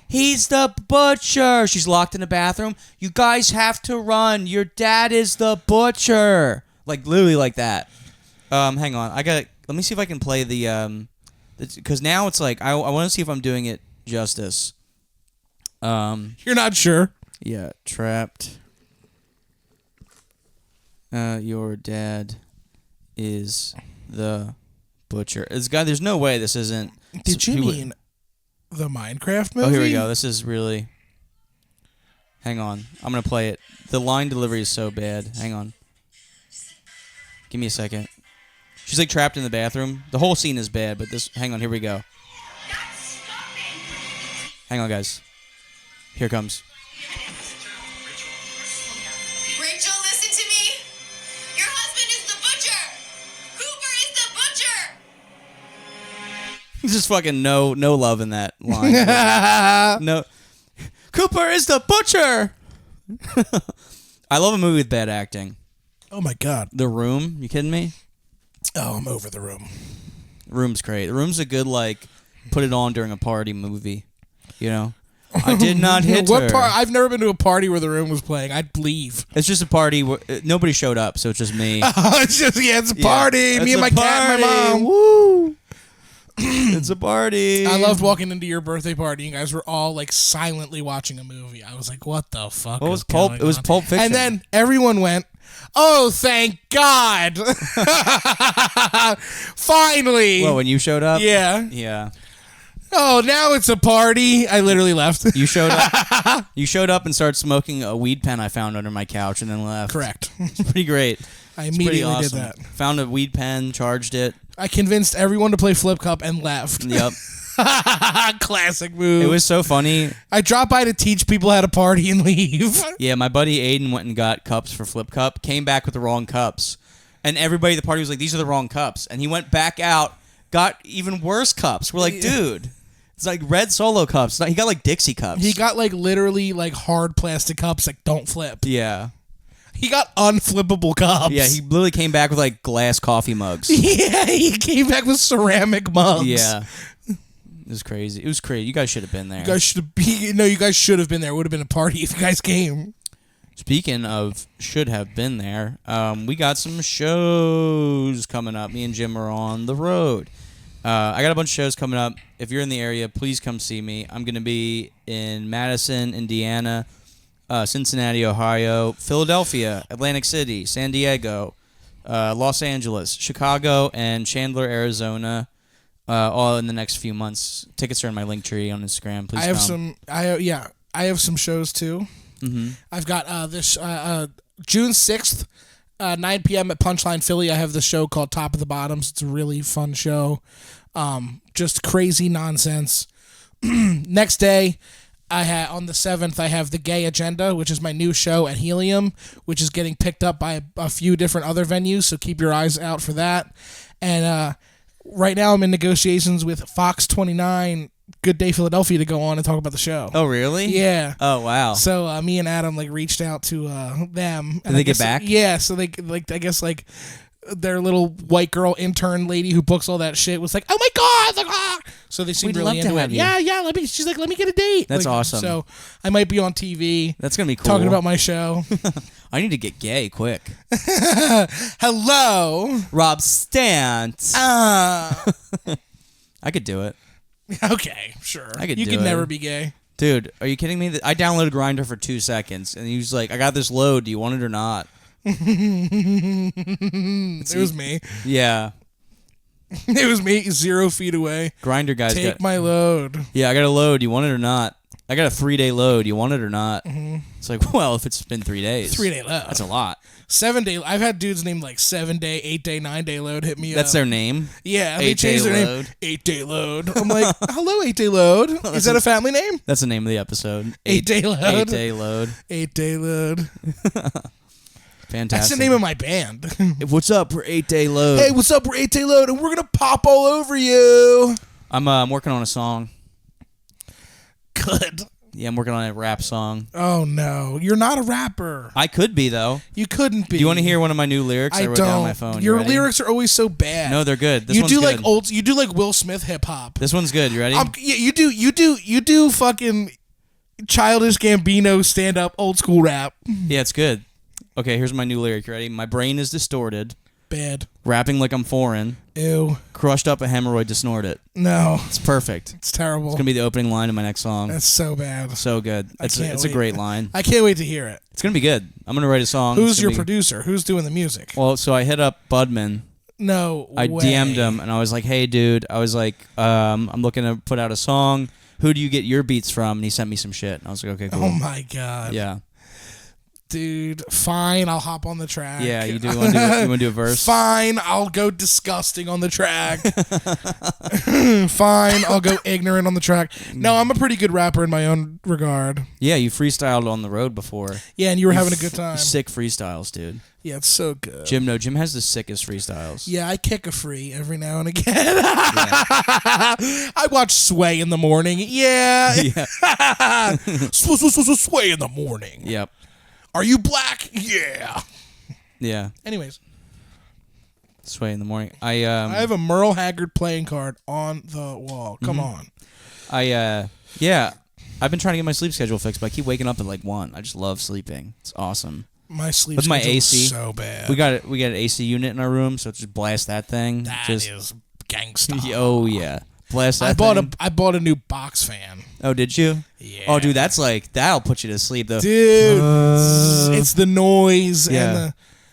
He's the butcher. She's locked in the bathroom. You guys have to run. Your dad is the butcher. Like literally like that. Hang on. Let me see if I can play the because now it's like I want to see if I'm doing it justice. You're not sure? Yeah, Trapped. Your dad is the butcher. There's no way this isn't. Did you mean the Minecraft movie? Oh, here we go. This is really. Hang on. I'm going to play it. The line delivery is so bad. Hang on. Give me a second. She's like trapped in the bathroom. The whole scene is bad, but this. Hang on. Here we go. Hang on, guys. Here it comes. Rachel, listen to me. Your husband is the butcher. Cooper is the butcher. Just fucking no love in that line. No. Cooper is the butcher. I love a movie with bad acting. Oh my god. The Room. You kidding me? Oh, I'm over The Room. Room's great. The Room's a good put it on during a party movie. I did not hit her. I've never been to a party where The Room was playing. I'd leave. It's just a party where nobody showed up, so it's just me. It's a party. Yeah, me and my cat and my mom. Woo! It's a party. I loved walking into your birthday party. You guys were all like silently watching a movie. I was like, "What the fuck?" What was Pulp? It was Pulp Fiction. And then everyone went, "Oh, thank God!" Finally. Well, when you showed up. Yeah. Yeah. Oh, now it's a party. I literally left. You showed up. You showed up and started smoking a weed pen I found under my couch, and then left. Correct. It's pretty great. I It's pretty immediately awesome. did that. Found a weed pen, charged it. I convinced everyone to play Flip Cup and left. Yep. Classic move. It was so funny. I dropped by to teach people how to party and leave. Yeah, my buddy Aiden went and got cups for Flip Cup, came back with the wrong cups. And everybody at the party was like, these are the wrong cups. And he went back out, got even worse cups. We're like, dude, it's like red Solo cups. He got like Dixie cups. He got like literally like hard plastic cups that don't flip. Yeah. He got unflippable cups. Yeah, he literally came back with like glass coffee mugs. Yeah, he came back with ceramic mugs. Yeah. It was crazy. It was crazy. You guys should have been there. You guys should you guys should have been there. It would have been a party if you guys came. Speaking of should have been there, we got some shows coming up. Me and Jim are on the road. I got a bunch of shows coming up. If you're in the area, please come see me. I'm going to be in Madison, Indiana, Cincinnati, Ohio, Philadelphia, Atlantic City, San Diego, Los Angeles, Chicago, and Chandler, Arizona, all in the next few months. Tickets are in my link tree on Instagram. Please come. I have some shows too. Mm-hmm. I've got this June 6th, 9 p.m. at Punchline Philly. I have the show called Top of the Bottoms. It's a really fun show. Just crazy nonsense. Next day, on the 7th, I have The Gay Agenda, which is my new show at Helium, which is getting picked up by a few different other venues, so keep your eyes out for that. And right now I'm in negotiations with Fox 29, Good Day Philadelphia, to go on and talk about the show. Oh, really? Yeah. Oh, wow. So me and Adam reached out to them. Did they get back? Yeah. So they I guess their little white girl intern lady who books all that shit was like, "Oh my God!" So they seemed We'd really love to into have it. you. Yeah. She's like, "Let me get a date." That's awesome. So I might be on TV. That's going to be cool. Talking about my show. I need to get gay quick. Hello. Rob Stant. I could do it. Okay, sure. I could You do could it. never be gay. Dude, are you kidding me? I downloaded Grindr for 2 seconds, and he was like, I got this load. Do you want it or not? It was me. Yeah. It was me 0 feet away. Grindr guys Take my load. Yeah, I got a load. You want it or not? I got a 3-day load. You want it or not? Mm-hmm. It's like, well, if it's been 3 days. 3-day load. That's a lot. 7 day. I've had dudes named 7 day, 8 day, 9 day load hit me up. That's their name? Yeah, they 8 changed day their load. name. 8 day load. I'm like, hello, 8 day load. Is that a family name? That's the name of the episode. 8 day load. 8 day load. 8 day load. Fantastic. That's the name of my band. What's up? We're 8 day load. Hey, what's up? We're 8 day load, and we're gonna pop all over you. I'm working on a song. Good. Yeah, I'm working on a rap song. Oh no, you're not a rapper. I could be though. You couldn't be. Do you want to hear one of my new lyrics? I wrote don't. down on my phone. Your You ready? lyrics are always so bad. No, they're good. This you one's do good. You do like Will Smith hip hop. This one's good. You ready? Yeah, you do fucking Childish Gambino stand up old school rap. Yeah, it's good. Okay, here's my new lyric. You ready? My brain is distorted. Bad. Rapping like I'm foreign. Ew. Crushed up a hemorrhoid to snort it. No. It's perfect. It's terrible. It's gonna be the opening line of my next song. That's so bad. So good. It's a great line. I can't wait to hear it. It's gonna be good. I'm gonna write a song. Who's your producer? Who's doing the music? Well, so I hit up Budman. No I way. DM'd him and I was like, "Hey, dude," I was like, "I'm looking to put out a song. Who do you get your beats from?" And he sent me some shit. And I was like, "Okay, cool." Oh my god. Yeah. Dude, fine, I'll hop on the track. Yeah, you want to do a verse? Fine, I'll go disgusting on the track. Fine, I'll go ignorant on the track. No, I'm a pretty good rapper in my own regard. Yeah, you freestyled on the road before. Yeah, and you were having a good time. Sick freestyles, dude. Yeah, it's so good. Jim has the sickest freestyles. Yeah, I kick a free every now and again. I watch Sway in the morning. Yeah. Sway in the morning. Yep. Are you black? Yeah. Yeah. Anyways. Sway in the morning. I have a Merle Haggard playing card on the wall. Come on. I've been trying to get my sleep schedule fixed, but I keep waking up at 1. I just love sleeping. It's awesome. My sleep With my schedule AC, is so bad. We got an AC unit in our room, so just blast that thing. That just is gangsta. Oh yeah. Blast that I thing. bought a new box fan. Oh, did you? Yeah. Oh, dude, that'll put you to sleep though. Dude, it's the noise Yeah.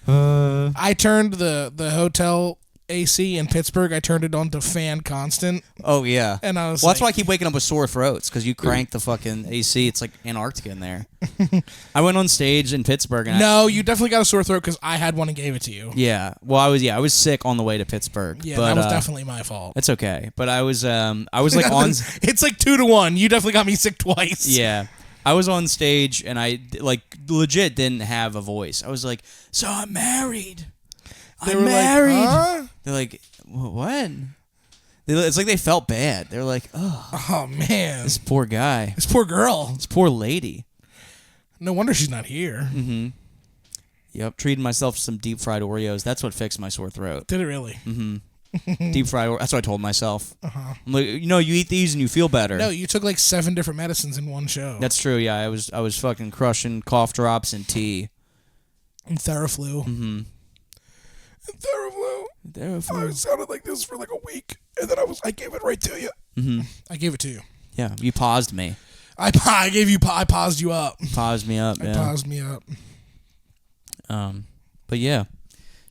and I turned the hotel AC in Pittsburgh. I turned it on to fan constant, Oh yeah. and I was Well, that's like, why I keep waking up with sore throats because you crank the fucking AC. It's like Antarctica in there. I went on stage in Pittsburgh and no, you definitely got a sore throat because I had one and gave it to you. yeah. Well, I was sick on the way to Pittsburgh. Yeah, but, that was definitely my fault. It's okay. But I was like on. It's like 2-1. You definitely got me sick twice. Yeah. I was on stage and I like legit didn't have a voice. I was like, so I'm married. They I'm were married. like, huh? They're like, what? It's like they felt bad. They're like, Oh man, this poor guy, this poor girl. this poor lady. No wonder she's not here. Yep, treated myself to some deep fried Oreos. That's what fixed my sore throat. Did it really? Deep fried. That's what I told myself. I'm like, you eat these and you feel better. No, you took like 7 different medicines in one show. That's true. Yeah, I was fucking crushing cough drops and tea. And Theraflu. Mm-hmm. Theraflu. I sounded like this for like a week, and then I gave it right to you. Mm-hmm. I gave it to you. Yeah, you paused me. I paused you up. Paused me up. I Yeah. paused me up. But yeah.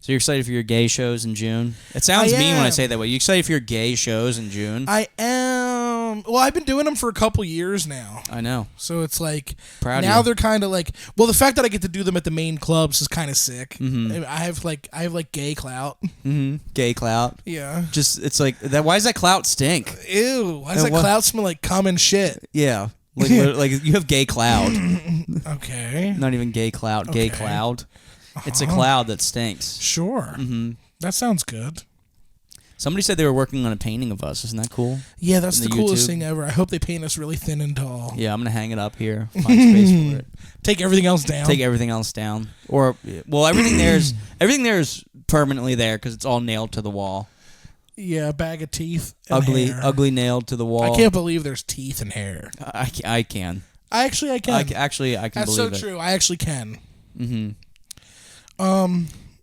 So you're excited for your gay shows in June? It sounds I mean when I am. say it that way. You excited for your gay shows in June? I am. Well, I've been doing them for a couple years now. I know. So it's like Proud of now you. they're kind of like, well, the fact that I get to do them at the main clubs is kind of sick. Mm-hmm. I have like gay clout. Gay clout. Yeah. Just it's like that. Why does that clout stink? Ew. Why does And that what- clout smell like cum and shit? Yeah, like you have gay cloud. Okay. Not even gay cloud. Gay Okay. cloud. It's a cloud that stinks. Sure. Mm-hmm. That sounds good. Somebody said they were working on a painting of us. Isn't that cool? Yeah, that's In the the coolest YouTube? thing ever. I hope they paint us really thin and tall. Yeah, I'm gonna hang it up here. Find space for it. Take everything else down. Take everything else down, or well, everything there is permanently there because it's all nailed to the wall. Yeah, a bag of teeth. And hair. Ugly nailed to the wall. I can't believe there's teeth and hair. I can. I can. I can That's believe so it. true. I actually can. Mm-hmm.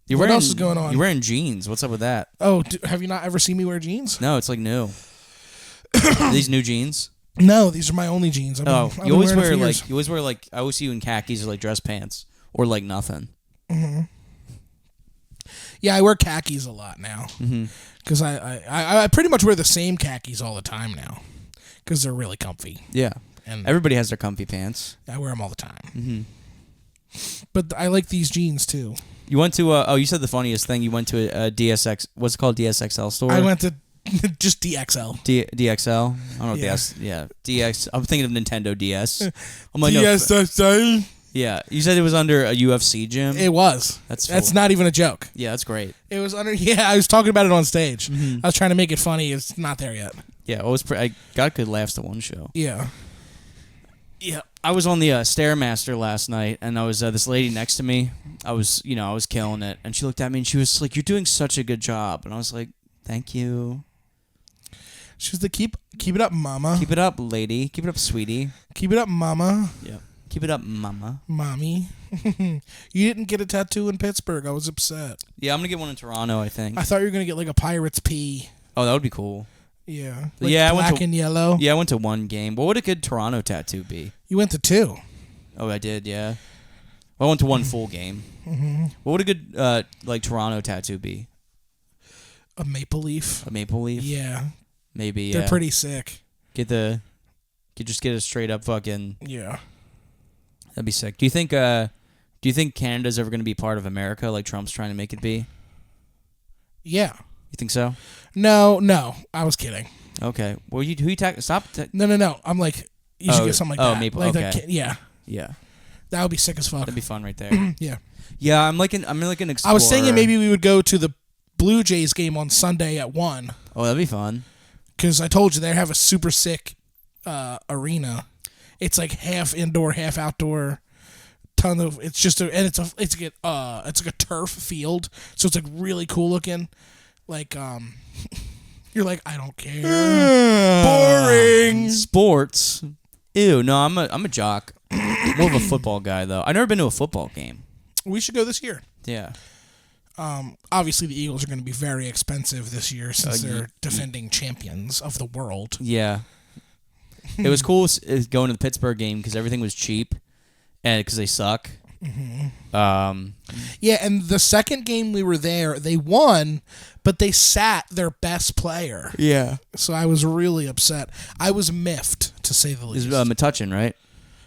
What else is going on? You're wearing jeans. What's up with that? Oh, have you not ever seen me wear jeans? No, it's like new. These new jeans. No, these are my only jeans. I've Oh, been you always wearing them wear for like years. I always see you in khakis or like dress pants or like nothing. Yeah, I wear khakis a lot now because I pretty much wear the same khakis all the time now because they're really comfy Yeah, and everybody has their comfy pants. I wear them all the time. But I like these jeans too. You went to you said the funniest thing. You went to a DSX. What's it called? DSXL store. I went to just DXL. DXL. I don't know. Yeah. DX. I'm thinking of Nintendo DS. I'm like, no, DSXL. yeah. You said it was under a UFC gym. It was. That's That's full- not even a joke. Yeah, that's great. It was under. Yeah, I was talking about it on stage. I was trying to make it funny. It's not there yet. Yeah, I got good laughs to one show. Yeah. Yeah, I was on the Stairmaster last night, and I was this lady next to me. I was killing it, and she looked at me and she was like, "You're doing such a good job," and I was like, "Thank you. She was the keep it up, mama. Keep it up, lady. Keep it up, sweetie. Keep it up, mama. Yeah, keep it up, mama." Mommy. You didn't get a tattoo in Pittsburgh. I was upset. Yeah, I'm gonna get one in Toronto. I think. I thought you were gonna get like a pirate's P. Oh, that would be cool. Yeah. Yeah, I went black to- and yellow. Yeah, I went to one game. What would a good Toronto tattoo be? You went to 2. Oh, I did. Yeah, I went to one full game. What would a good like Toronto tattoo be? A maple leaf. A maple leaf? Yeah. Maybe. They're pretty sick. Get a straight up fucking. Yeah. That'd be sick. Do you think Canada's ever going to be part of America like Trump's trying to make it be? Yeah. You think so? No. I was kidding. Okay. Well, who you stop. No. I'm like, you should Oh, get something like oh, that. maple- Like that okay. yeah. Yeah, That would be sick as fuck. that'd be fun right there. Yeah. Yeah, I'm like an explorer. I was thinking maybe we would go to the Blue Jays game on Sunday at 1. Oh, that'd be fun. Because I told you they have a super sick arena. It's like half indoor, half outdoor. Ton of it's like a turf field, so it's like really cool looking. Like you're like, I don't care. Boring. Sports. Ew. No, I'm a jock. More of a football guy though. I've never been to a football game. We should go this year. Yeah. Obviously, the Eagles are going to be very expensive this year since they're defending champions of the world. Yeah. It was cool going to the Pittsburgh game because everything was cheap and because they suck. Yeah, and the second game we were there, they won, but they sat their best player. Yeah. So I was really upset. I was miffed, to say the least. It's Metuchen, right?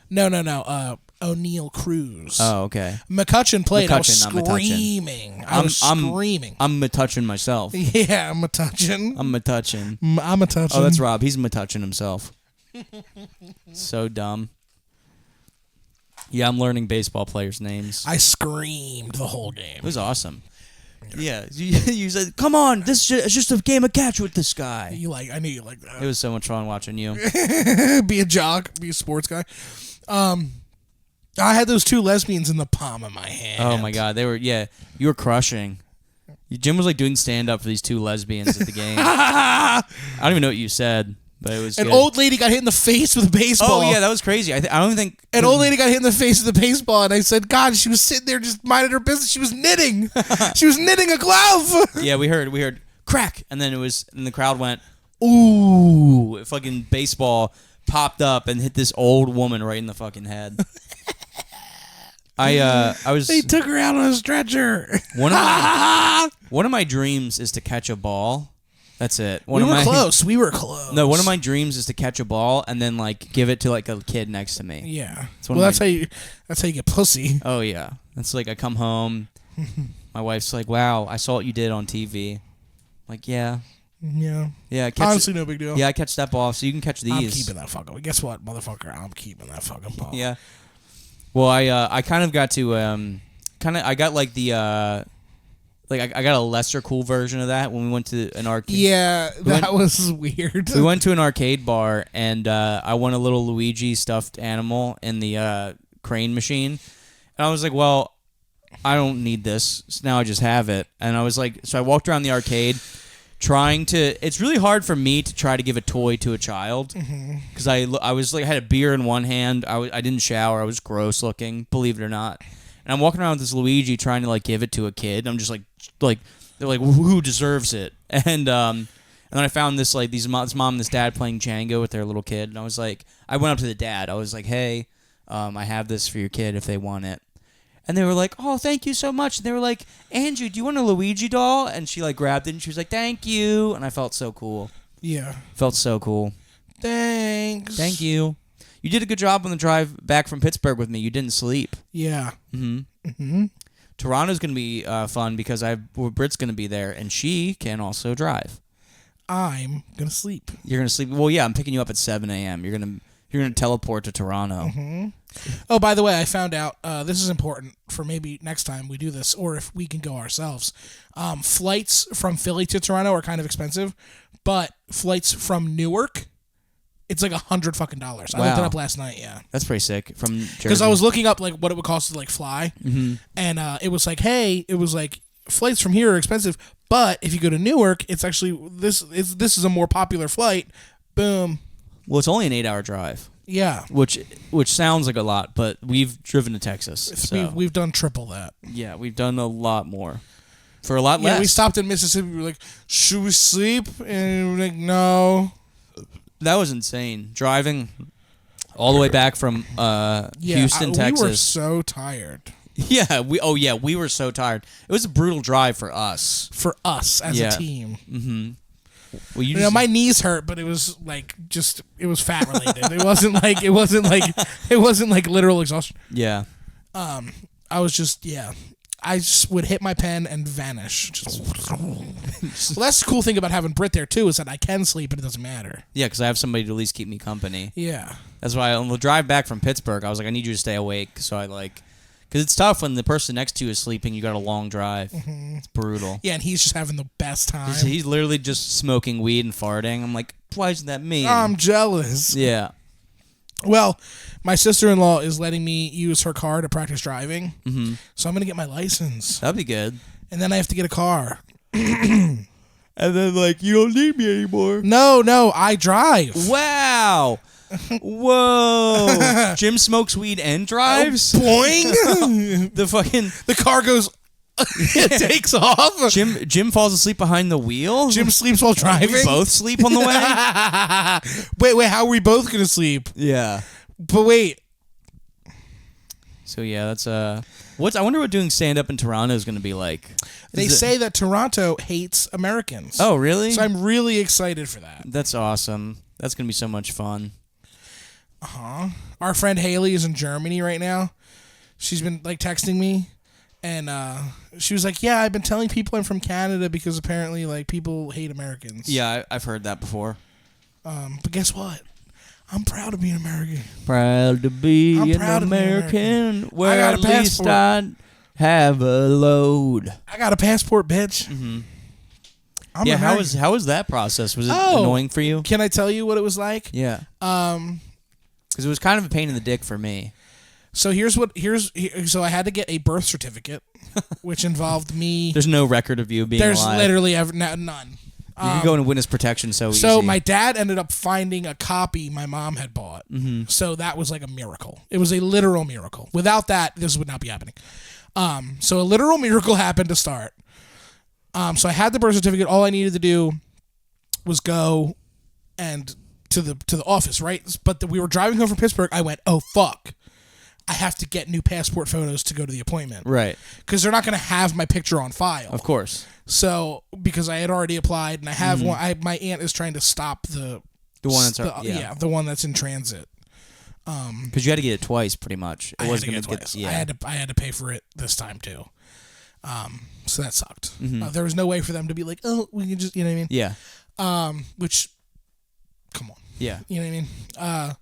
No. O'Neal Cruz. Oh, okay. McCutcheon played. I was McCutcheon, not Metuchen. screaming. I was screaming. I'm Metuchen myself. Yeah, Metuchen. I'm Metuchen. I'm Metuchen. Oh, that's Rob. He's Metuchen himself. So dumb. Yeah, I'm learning baseball players' names. I screamed the whole game. It was awesome. Yeah, you said, "Come on, it's just a game of catch with this guy." I knew you like that. It was so much fun watching you. Be a jock, be a sports guy. I had those two lesbians in the palm of my hand. Oh my god, you were crushing. Jim was like doing stand up for these two lesbians at the game. I don't even know what you said, but it was An good. old lady got hit in the face with a baseball. Oh yeah, that was crazy. I don't think An old lady got hit in the face with a baseball, and I said, God, she was sitting there just minding her business. She was knitting. She was knitting a glove. Yeah, we heard crack, and then the crowd went, ooh, fucking baseball popped up and hit this old woman right in the fucking head. I was. They took her out on a stretcher. One of my dreams is to catch a ball. That's it. We were close. No, one of my dreams is to catch a ball and then like give it to like a kid next to me. Yeah. That's how you get pussy. Oh yeah. That's like I come home, my wife's like, "Wow, I saw what you did on TV." I'm like, yeah. Yeah. Yeah. Honestly, no big deal. Yeah, I catch that ball, so you can catch these. I'm keeping that fucking. Guess what, motherfucker? I'm keeping that fucking ball. Yeah. Well, I kind of got to I got like the I got a lesser cool version of that when we went to an arcade. Yeah, that was weird. We went to an arcade bar and I won a little Luigi stuffed animal in the crane machine, and I was like, well, I don't need this, so now I just have it. And I was like, so I walked around the arcade. It's really hard for me to try to give a toy to a child because I was like I had a beer in one hand. I didn't shower. I was gross looking, believe it or not. And I'm walking around with this Luigi trying to like give it to a kid. I'm just like they're like, who deserves it? And then I found this like this mom and this dad playing Django with their little kid, and I was like, I went up to the dad. I was like, hey, I have this for your kid if they want it. And they were like, oh, thank you so much. And they were like, Andrew, do you want a Luigi doll? And she like grabbed it and she was like, thank you. And I felt so cool. Yeah. Felt so cool. Thanks. Thank you. You did a good job on the drive back from Pittsburgh with me. You didn't sleep. Yeah. Toronto's going to be fun because Britt's going to be there and she can also drive. I'm going to sleep. You're going to sleep? Well, yeah, I'm picking you up at 7 a.m. You're going to teleport to Toronto. Oh, by the way, I found out, this is important for maybe next time we do this, or if we can go ourselves. Flights from Philly to Toronto are kind of expensive, but flights from Newark, it's like $100 fucking dollars. I looked it up last night, yeah. That's pretty sick. From Jersey. Because I was looking up like what it would cost to like fly, and it was like, hey, flights from here are expensive, but if you go to Newark, it's actually, this is a more popular flight. Boom. Well, it's only an 8-hour drive. Yeah, which sounds like a lot, but we've driven to Texas. So. We've done triple that. Yeah, we've done a lot more for a lot less. Yeah, we stopped in Mississippi. We were like, should we sleep? And we were like, no. That was insane. Driving all the way back from Houston, Texas. We were so tired. Yeah, we were so tired. It was a brutal drive for us. For us as a team. Mm-hmm. Well, my knees hurt, but it was like it was fat related. It wasn't like literal exhaustion. Yeah. I just would hit my pen and vanish. Well, that's the cool thing about having Britt there too, is that I can sleep and it doesn't matter. Yeah, because I have somebody to at least keep me company. Yeah. That's why on the drive back from Pittsburgh, I was like, I need you to stay awake. So I because it's tough when the person next to you is sleeping. You got a long drive. It's brutal. Yeah, and he's just having the best time. He's literally just smoking weed and farting. I'm like, why isn't that me? I'm jealous. Yeah. Well, my sister-in-law is letting me use her car to practice driving, so I'm going to get my license. That'd be good. And then I have to get a car. And then, you don't need me anymore. No, I drive. Wow. Whoa. Jim smokes weed and drives? Boing. The car goes it takes off. Jim falls asleep behind the wheel. Jim sleeps while driving. We both sleep on the way. Wait, how are we both gonna sleep? Yeah. But wait. So yeah, that's I wonder what doing stand up in Toronto is going to be like. They say that Toronto hates Americans. Oh, really? So I'm really excited for that. That's awesome. That's going to be so much fun. Our friend Haley is in Germany right now. She's been like texting me, and she was like, "Yeah, I've been telling people I'm from Canada because apparently like people hate Americans." Yeah, I've heard that before. But guess what? I'm proud of being American. Proud to be I'm an proud of being American. Where I got at a least passport. I have a load. I got a passport, bitch. Mm-hmm. I'm Yeah, American. how was that process? Was it Oh. annoying for you? Can I tell you what it was like? Yeah. Because it was kind of a pain in the dick for me. So so I had to get a birth certificate, which involved me. There's no record of you being There's alive. literally none. You could go into witness protection so easy. So my dad ended up finding a copy my mom had bought. Mm-hmm. So that was like a miracle. It was a literal miracle. Without that, this would not be happening. So a literal miracle happened to start. So I had the birth certificate. All I needed to do was go and to the office, right? But we were driving home from Pittsburgh. I went, oh fuck, I have to get new passport photos to go to the appointment, right? Because they're not going to have my picture on file, Of course. So because I had already applied and I have one, my aunt is trying to stop the one that's the one that's in transit. Because you had to get it twice, pretty much. It was going to get. Yeah. I had to pay for it this time too. So that sucked. There was no way for them to be like, oh, we can just, you know what I mean? Yeah. Which, come on. Yeah. You know what I mean?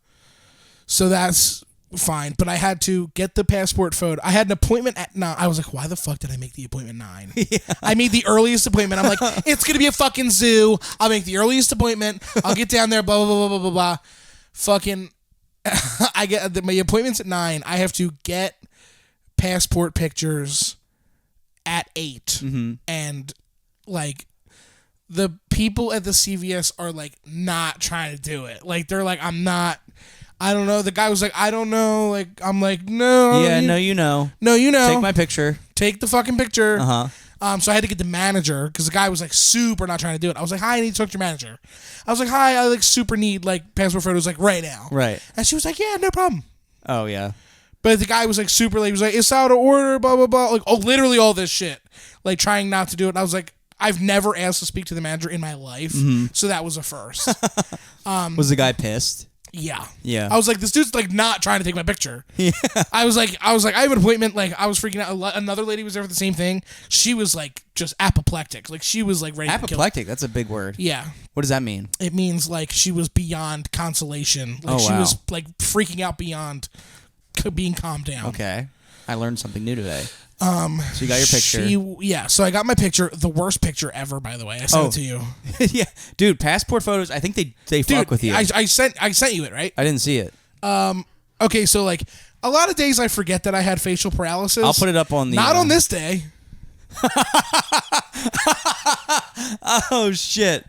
So that's fine. But I had to get the passport photo. I had an appointment at 9. I was like, why the fuck did I make the appointment 9? Yeah. I made the earliest appointment. I'm like, it's going to be a fucking zoo. I'll make the earliest appointment. I'll get down there, blah, blah, blah, blah, blah, blah. Fucking, I get my appointment's at 9. I have to get passport pictures at 8. And like, the people at the CVS are like not trying to do it. Like they're like, I don't know. The guy was like, I don't know. Like I'm like, no. Yeah, no, you know. No, you know. Take my picture. Take the fucking picture. Uh-huh. So I had to get the manager because the guy was like super not trying to do it. I was like, hi, I need to talk to your manager. I was like, hi, I like super need like passport photos like right now. Right. And she was like, yeah, no problem. Oh, yeah. But the guy was like super late. He was like, it's out of order, blah, blah, blah. Like, oh, literally all this shit. Like trying not to do it. And I was like, I've never asked to speak to the manager in my life. So that was a first. Was the guy pissed? Yeah. Yeah. I was like, this dude's like not trying to take my picture. Yeah. I was like, I have an appointment. Like, I was freaking out. Another lady was there for the same thing. She was like just apoplectic. Like, she was like ready to kill. Apoplectic? That's a big word. Yeah. What does that mean? It means like she was beyond consolation. Like, she was like freaking out beyond being calmed down. Okay. I learned something new today. So you got your picture. So I got my picture. The worst picture ever, by the way. I sent it to you. Yeah. Dude, passport photos, I think they fuck with you. I sent you it, right? I didn't see it. Okay, so like a lot of days I forget that I had facial paralysis. I'll put it up on the... Not on this day. Oh, shit.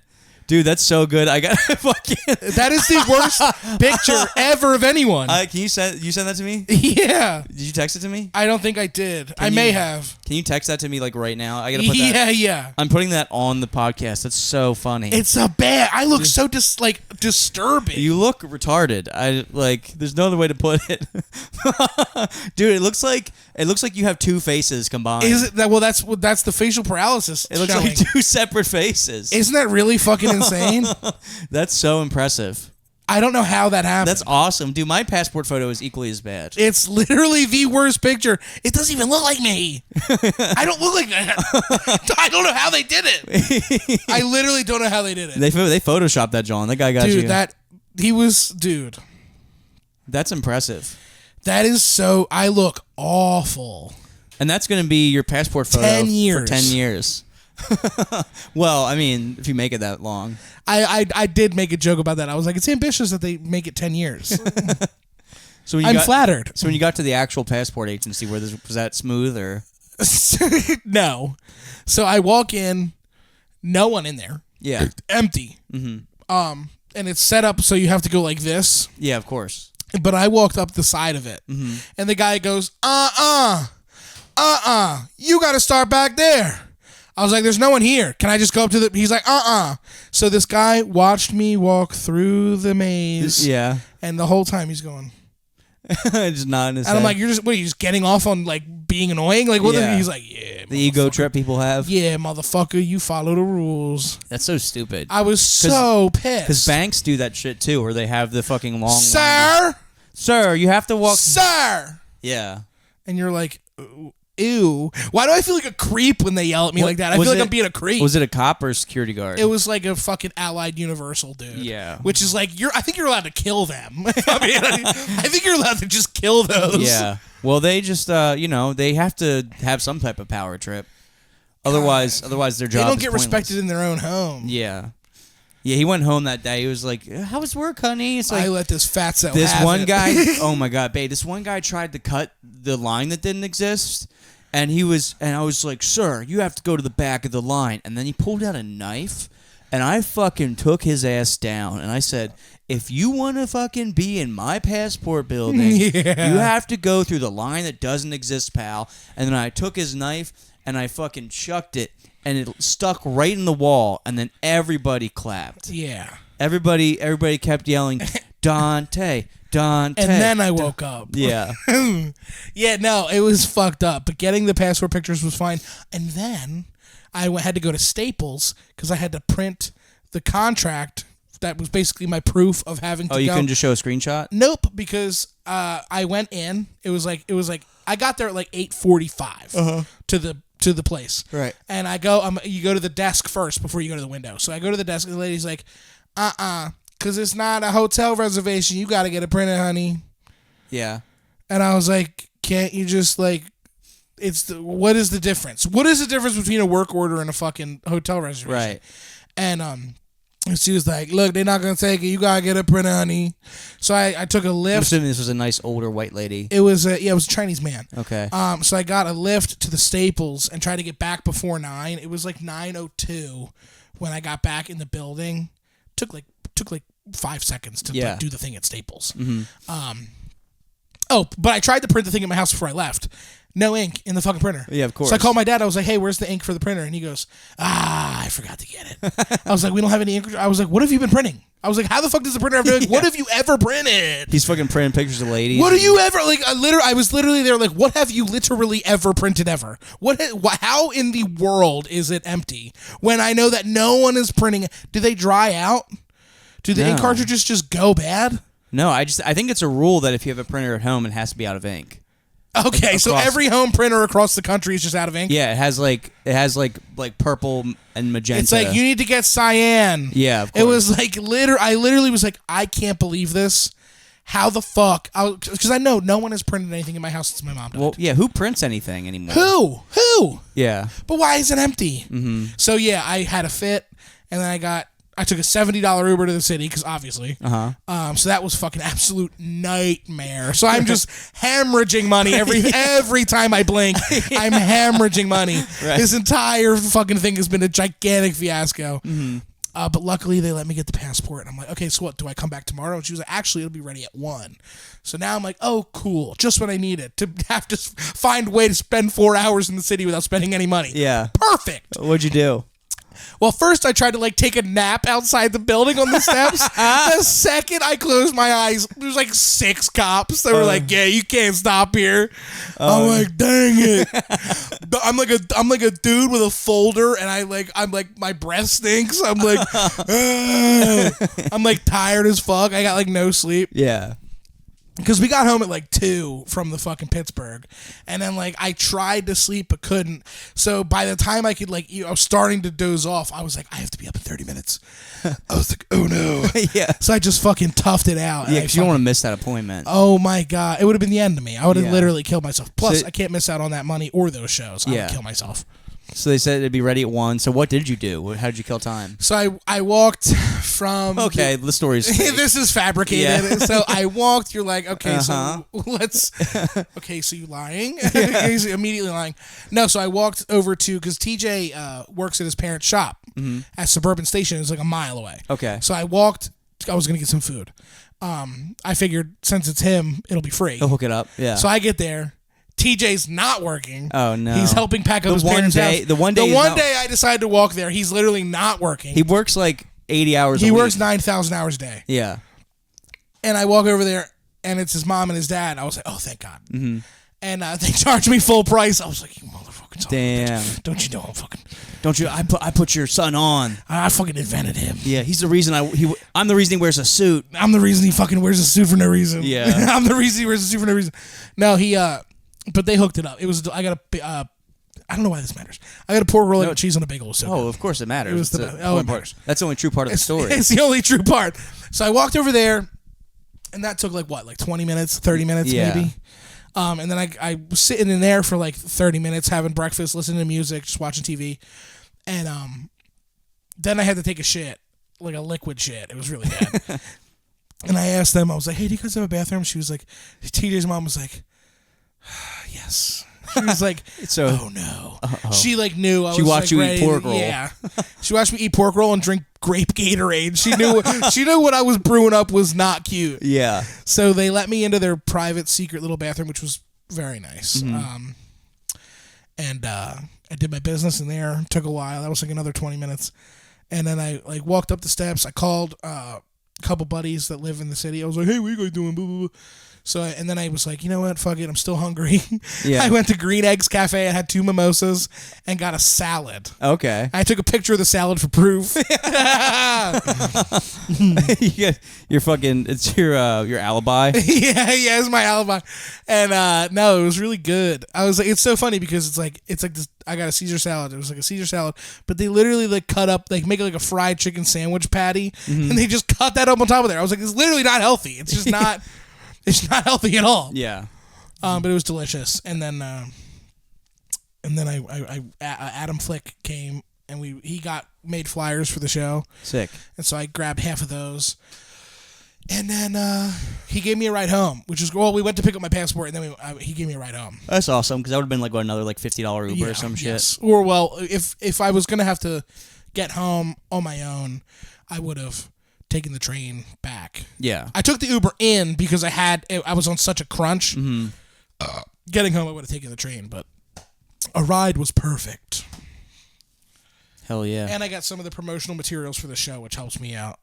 Dude, that's so good. I got fucking... That is the worst picture ever of anyone. Can you send that to me? Yeah. Did you text it to me? I don't think I did. I may have. Can you text that to me like right now? I gotta put that. Yeah. I'm putting that on the podcast. That's so funny. It's a bad. I look so disturbing. You look retarded. There's no other way to put it. Dude, it looks like you have two faces combined. Is it that? Well, that's the facial paralysis. It looks like two separate faces. Isn't that really fucking insane? That's so impressive. I don't know how that happened. That's awesome. Dude, my passport photo is equally as bad. It's literally the worst picture. It doesn't even look like me. I don't look like that. I don't know how they did it. I literally don't know how they did it. They photoshopped that, John. That guy got you. Dude. That's impressive. That is so... I look awful. And that's going to be your passport photo 10 years. for 10 years. Well, I mean, if you make it that long. I did make a joke about that. I was like, it's ambitious that they make it 10 years. So I'm flattered. So when you got to the actual passport agency, was that smooth or? No. So I walk in, no one in there. Yeah. Empty. Mm-hmm. And it's set up so you have to go like this. Yeah, of course. But I walked up the side of it. Mm-hmm. And the guy goes, You got to start back there. I was like, there's no one here. Can I just go up to the... He's like, So this guy watched me walk through the maze. Yeah. And the whole time he's going... Just nodding his head. And I'm like, what are you just getting off on like being annoying? Like, what? Yeah. He's like, yeah. The ego trip people have. Yeah, motherfucker, you follow the rules. That's so stupid. I was so pissed. Because banks do that shit too, where they have the fucking long Sir! Sir, you have to walk... Sir! Yeah. And you're like, ew. Why do I feel like a creep when they yell at me like that? I feel like I'm being a creep. Was it a cop or a security guard? It was like a fucking Allied Universal dude. Yeah. Which is like, I think you're allowed to kill them. I think you're allowed to just kill those. Yeah. Well, they just, they have to have some type of power trip. Otherwise their job They don't is get pointless. respected in their own home. Yeah. Yeah, he went home that day. He was like, "How was work, honey?" It's like, I let this fatso this have one it. guy. Oh my god, babe! This one guy tried to cut the line that didn't exist, and I was like, "Sir, you have to go to the back of the line." And then he pulled out a knife, and I fucking took his ass down. And I said, "If you want to fucking be in my passport building, you have to go through the line that doesn't exist, pal." And then I took his knife and I fucking chucked it. And it stuck right in the wall, and then everybody clapped. Yeah. Everybody kept yelling, Dante. And then I woke up. Yeah. Yeah, no, it was fucked up. But getting the passport pictures was fine. And then I had to go to Staples because I had to print the contract that was basically my proof of having to go. Oh, you couldn't just show a screenshot? Nope, because I went in. It was like I got there at like 8:45 to the place. Right. And I go, you go to the desk first before you go to the window. So I go to the desk, and the lady's like, because it's not a hotel reservation. You got to get it printed, honey. Yeah. And I was like, can't you just like, what is the difference? What is the difference between a work order and a fucking hotel reservation? Right. And she was like, look, they're not going to take it. You got to get it printed, honey. So I took a I'm lift. assuming this was a nice older white lady. It was it was a Chinese man. Okay. So I got a lift to the Staples and tried to get back before 9. It was like 9:02 when I got back in the building. Took like 5 seconds to like, do the thing at Staples. Mm-hmm. But I tried to print the thing at my house before I left. No ink in the fucking printer. Yeah, of course. So I called my dad. I was like, hey, where's the ink for the printer? And he goes, I forgot to get it. I was like, we don't have any ink. I was like, what have you been printing? I was like, how the fuck does the printer have to... What have you ever printed? He's fucking printing pictures of ladies. What do you ever... Like, I was literally there like, what have you literally ever printed ever? How in the world is it empty when I know that no one is printing it? Do they dry out? Do the ink cartridges just go bad? No, I think it's a rule that if you have a printer at home, it has to be out of ink. Okay, so every home printer across the country is just out of ink? Yeah, it has like purple and magenta. It's like, you need to get cyan. Yeah, of course. It was like, I literally was like, I can't believe this. How the fuck? Because I know no one has printed anything in my house since my mom died. Well, yeah, who prints anything anymore? Who? Yeah. But why is it empty? Mm-hmm. So yeah, I had a fit, and then I took a $70 Uber to the city because obviously. So that was fucking absolute nightmare. So I'm just hemorrhaging money every time I blink. I'm hemorrhaging money. Right. This entire fucking thing has been a gigantic fiasco. Mm-hmm. But luckily they let me get the passport, and I'm like, okay, so what? Do I come back tomorrow? And she was like, actually, it'll be ready at 1. So now I'm like, oh, cool, just what I needed to have to find a way to spend 4 hours in the city without spending any money. Yeah. Perfect. What'd you do? Well, first I tried to like take a nap outside the building on the steps. The second I closed my eyes, there was like 6 cops. They were like, "Yeah, you can't stop here." I'm like, "Dang it!" I'm like a dude with a folder, and I'm like my breath stinks. I'm like, I'm like tired as fuck. I got like no sleep. Yeah. Because we got home at like 2 from the fucking Pittsburgh. And then like I tried to sleep but couldn't. So by the time I could I was starting to doze off, I was like, I have to be up in 30 minutes. I was like, oh no. Yeah. So I just fucking toughed it out. Yeah, because you don't want to miss that appointment. Oh my God. It would have been the end of me. I would have Yeah. literally killed myself. Plus, So- I can't miss out on that money or those shows. I would kill myself. So they said it'd be ready at 1. So what did you do? How did you kill time? So I walked from... Okay, the story's fake. This is fabricated. Yeah. So I walked. You're like, okay, Uh-huh. so let's. Okay, so you lying? He's immediately lying. No, so I walked over to because TJ works at his parents' shop at Suburban Station. It's like a mile away. Okay. So I walked. I was gonna get some food. I figured since it's him, it'll be free. He'll hook it up. Yeah. So I get there. TJ's not working. Oh no, he's helping pack up his parents' house. The one day I decided to walk there, he's literally not working. He works like 80 hours. He a week. works 9,000 hours a day. Yeah, and I walk over there, and it's his mom and his dad. I was like, oh, thank God. Mm-hmm. And they charged me full price. I was like, you motherfucking son of a damn! bitch. Don't you know I'm fucking? Don't you? I put your son on. I fucking invented him. Yeah, he's the reason I'm the reason he wears a suit. I'm the reason he fucking wears a suit for no reason. Yeah. I'm the reason he wears a suit for no reason. No, but they hooked it up. It was, I got I don't know why this matters. I got a pork roll with cheese on a bagel. So Oh, of course it matters. It was It's it matters. That's the only true part of the story. It's the only true part. So I walked over there, and that took like 20 minutes, 30 minutes maybe. And then I was sitting in there for like 30 minutes having breakfast, listening to music, just watching TV. And then I had to take a shit, like a liquid shit. It was really bad. And I asked them, I was like, hey, do you guys have a bathroom? She was like, TJ's mom was like, yes. She was like, oh no. Uh-oh. She like knew I was watched you ready. eat pork roll. Yeah. She watched me eat pork roll and drink grape Gatorade. She knew what I was brewing up was not cute. Yeah. So they let me into their private secret little bathroom, which was very nice. Mm-hmm. And I did my business in there. Took a while. That was like another 20 minutes. And then I like walked up the steps. I called a couple buddies that live in the city. I was like, hey, what are you guys doing? Blah, blah, blah. So, and then I was like, you know what? Fuck it. I'm still hungry. Yeah. I went to Green Eggs Cafe and had 2 mimosas and got a salad. Okay. I took a picture of the salad for proof. You're fucking. It's your alibi. yeah, it's my alibi. And no, it was really good. I was like, it's so funny because it's like this. I got a Caesar salad. It was like a Caesar salad, but they literally like cut up, like make like a fried chicken sandwich patty, and they just cut that up on top of there. I was like, it's literally not healthy. It's just not. It's not healthy at all. Yeah. But it was delicious. And then Adam Flick came and he made flyers for the show. Sick. And so I grabbed half of those. And then he gave me a ride home, which is we went to pick up my passport, and then he gave me a ride home. That's awesome because that would have been like another like $50 Uber or some shit. Yes. Or if I was gonna have to get home on my own, I would have taken the train back. Yeah. I took the Uber in because I was on such a crunch. Mm-hmm. Getting home, I would have taken the train, but a ride was perfect. Hell yeah. And I got some of the promotional materials for the show, which helps me out.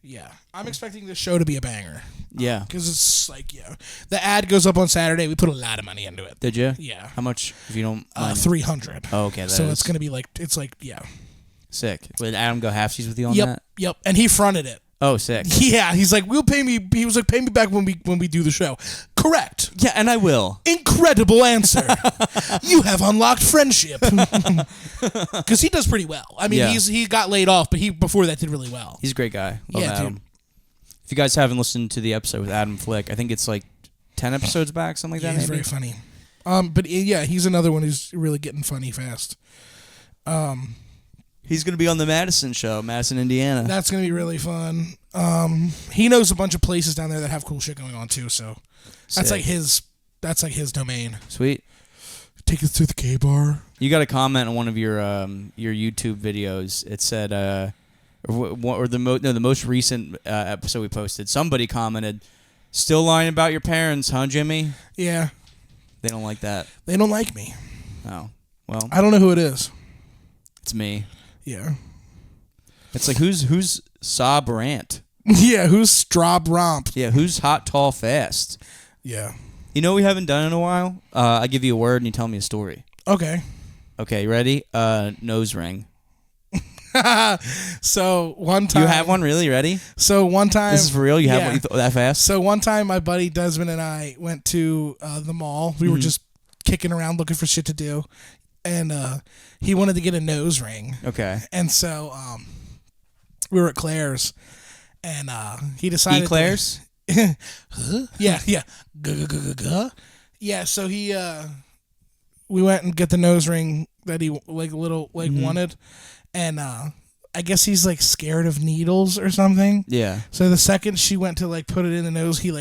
Yeah. I'm expecting this show to be a banger. Yeah. Because it's like, the ad goes up on Saturday. We put a lot of money into it. Did you? Yeah. How much, if you don't mind? 300. Oh, okay. So it's going to be like, yeah. Sick. Did Adam go halfsies with you on that? Yep. And he fronted it. Oh, sick. Yeah, he's like, we'll pay me. He was like, pay me back when we do the show. Correct. Yeah, and I will. Incredible answer. You have unlocked friendship. Because he does pretty well. I mean, he got laid off, but before that did really well. He's a great guy. Love Adam. Dude. If you guys haven't listened to the episode with Adam Flick, I think it's like 10 episodes back, something like that. He's very funny. But yeah, he's another one who's really getting funny fast. He's going to be on the Madison show, Madison, Indiana. That's going to be really fun. He knows a bunch of places down there that have cool shit going on too, so that's like his domain. Sweet. Take us to the gay bar. You got a comment on one of your YouTube videos. It said the most recent episode we posted. Somebody commented, "Still lying about your parents, huh, Jimmy?" Yeah. They don't like that. They don't like me. Oh. Well, I don't know who it is. It's me. Yeah. It's like who's Saw Brant? Yeah, who's Straub Romp? Yeah, who's Hot Tall Fast? Yeah. You know what we haven't done in a while? I give you a word and you tell me a story. Okay. Okay, you ready? Nose ring. So one time You have one, really? Ready? So one time This is for real? You have one that fast? So one time my buddy Desmond and I went to the mall. We were just kicking around looking for shit to do. And he wanted to get a nose ring. Okay. And so we were at Claire's, and he decided. Claire's? Huh? Yeah. Yeah. So we went and get the nose ring that he wanted, and I guess he's like scared of needles or something. Yeah. So the second she went to like put it in the nose, he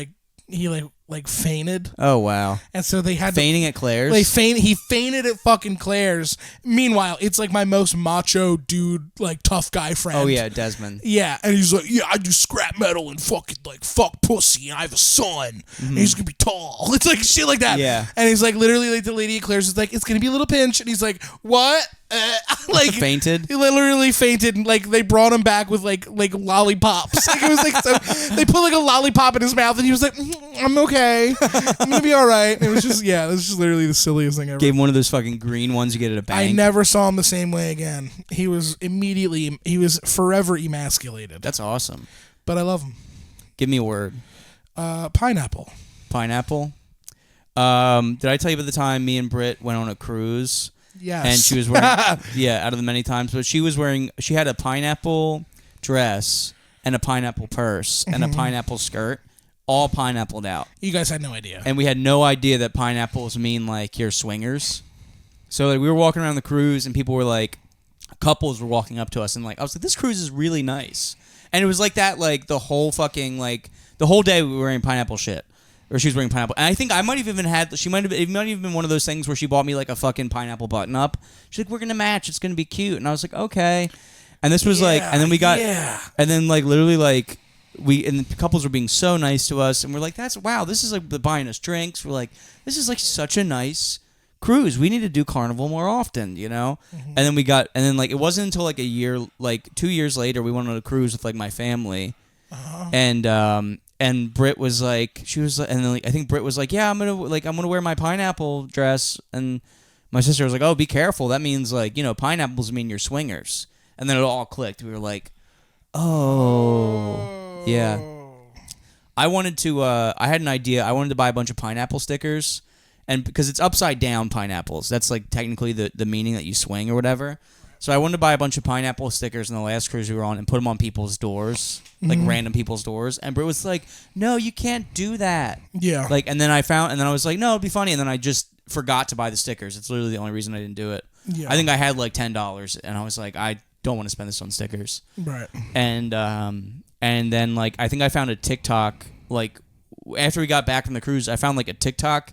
like fainted, Oh wow. and so they had Fainting at Claire's. He fainted at fucking Claire's. Meanwhile, it's like my most macho dude, like tough guy friend. Oh yeah, Desmond. Yeah, and he's like, yeah, I do scrap metal and fucking like fuck pussy, and I have a son, and he's gonna be tall. It's like shit like that. Yeah. And he's like, literally, like the lady at Claire's is like, it's gonna be a little pinch, and he's like, what? Like Fainted? He literally fainted, and like they brought him back with like lollipops. Like it was like so they put like a lollipop in his mouth, and he was like, I'm okay, I'm gonna be all right. And it was just it was just literally the silliest thing ever. Gave him one of those fucking green ones you get at a bank. I never saw him the same way again. He was forever emasculated. That's awesome. But I love him. Give me a word. Pineapple. Pineapple. Did I tell you about the time me and Britt went on a cruise? Yes. And she was wearing, out of the many times, but she had a pineapple dress and a pineapple purse and a pineapple skirt, all pineappled out. You guys had no idea. And we had no idea that pineapples mean like you're swingers. So like, we were walking around the cruise and people were like, couples were walking up to us and like, I was like, this cruise is really nice. And it was like that, like the whole fucking, like the whole day we were wearing pineapple shit. Or she was wearing pineapple. And I think I might have even had, it might have even been one of those things where she bought me like a fucking pineapple button up. She's like, we're going to match. It's going to be cute. And I was like, okay. And this was like, and then we got, and then like literally like, and the couples were being so nice to us. And we're like, wow, this is like buying us drinks. We're like, this is like such a nice cruise. We need to do Carnival more often, you know? And then like, it wasn't until like a year, like 2 years later, we went on a cruise with like my family. And Britt was like, and then like, I think Britt was like, yeah, I'm gonna wear my pineapple dress, and my sister was like, oh, be careful, that means like, you know, pineapples mean you're swingers, and then it all clicked. We were like, oh, yeah. I had an idea. I wanted to buy a bunch of pineapple stickers, and because it's upside down pineapples, that's like technically the meaning that you swing or whatever. So I wanted to buy a bunch of pineapple stickers in the last cruise we were on and put them on people's doors, like random people's doors. And Britt was like, no, you can't do that. Yeah. Like, and then I was like, no, it'd be funny. And then I just forgot to buy the stickers. It's literally the only reason I didn't do it. Yeah. I think I had like $10 and I was like, I don't want to spend this on stickers. Right. And then like, I think I found a TikTok, like after we got back from the cruise, I found like a TikTok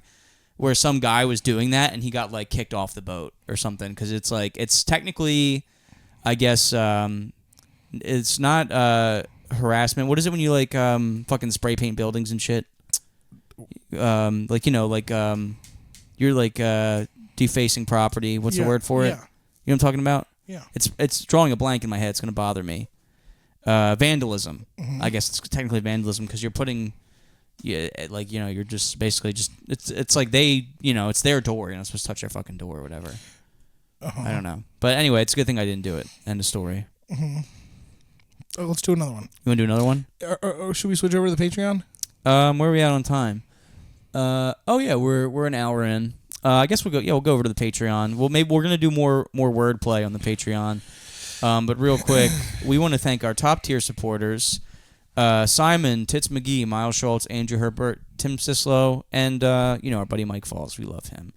where some guy was doing that and he got like kicked off the boat or something, because it's like, it's technically, I guess, it's not harassment. What is it when you like fucking spray paint buildings and shit? Like, you know, like you're like defacing property. What's the word for it? You know what I'm talking about? Yeah. It's drawing a blank in my head. It's gonna bother me. Vandalism. I guess it's technically vandalism because you're putting. Yeah, like, you know, you're just basically just it's like they, you know, it's their door, you're not supposed to touch their fucking door or whatever. I don't know, but anyway, it's a good thing I didn't do it. End of story. Oh, let's do another one. You want to do another one? Or should we switch over to the Patreon? Where are we at on time? Oh yeah, we're an hour in. I guess we'll go over to the Patreon. Well, maybe we're gonna do more wordplay on the Patreon. But real quick, we want to thank our top tier supporters. Simon, Tits McGee, Miles Schultz, Andrew Herbert, Tim Sislow, and our buddy Mike Falls. We love him.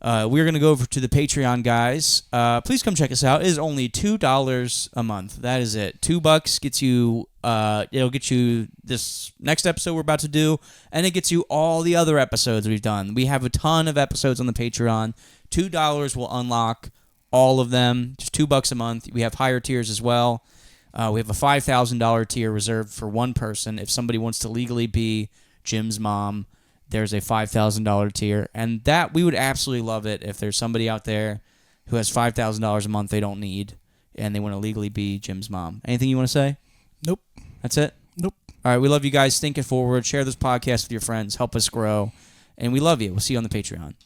We're going to go over to the Patreon, guys. Please come check us out. It is only $2 a month. That is it. $2 gets you, it'll get you this next episode we're about to do, and it gets you all the other episodes we've done. We have a ton of episodes on the Patreon. $2 will unlock all of them. Just $2 a month. We have higher tiers as well. We have a $5,000 tier reserved for one person. If somebody wants to legally be Jim's mom, there's a $5,000 tier. And that, we would absolutely love it if there's somebody out there who has $5,000 a month they don't need and they want to legally be Jim's mom. Anything you want to say? Nope. That's it? Nope. All right, we love you guys. Think it forward. Share this podcast with your friends. Help us grow. And we love you. We'll see you on the Patreon.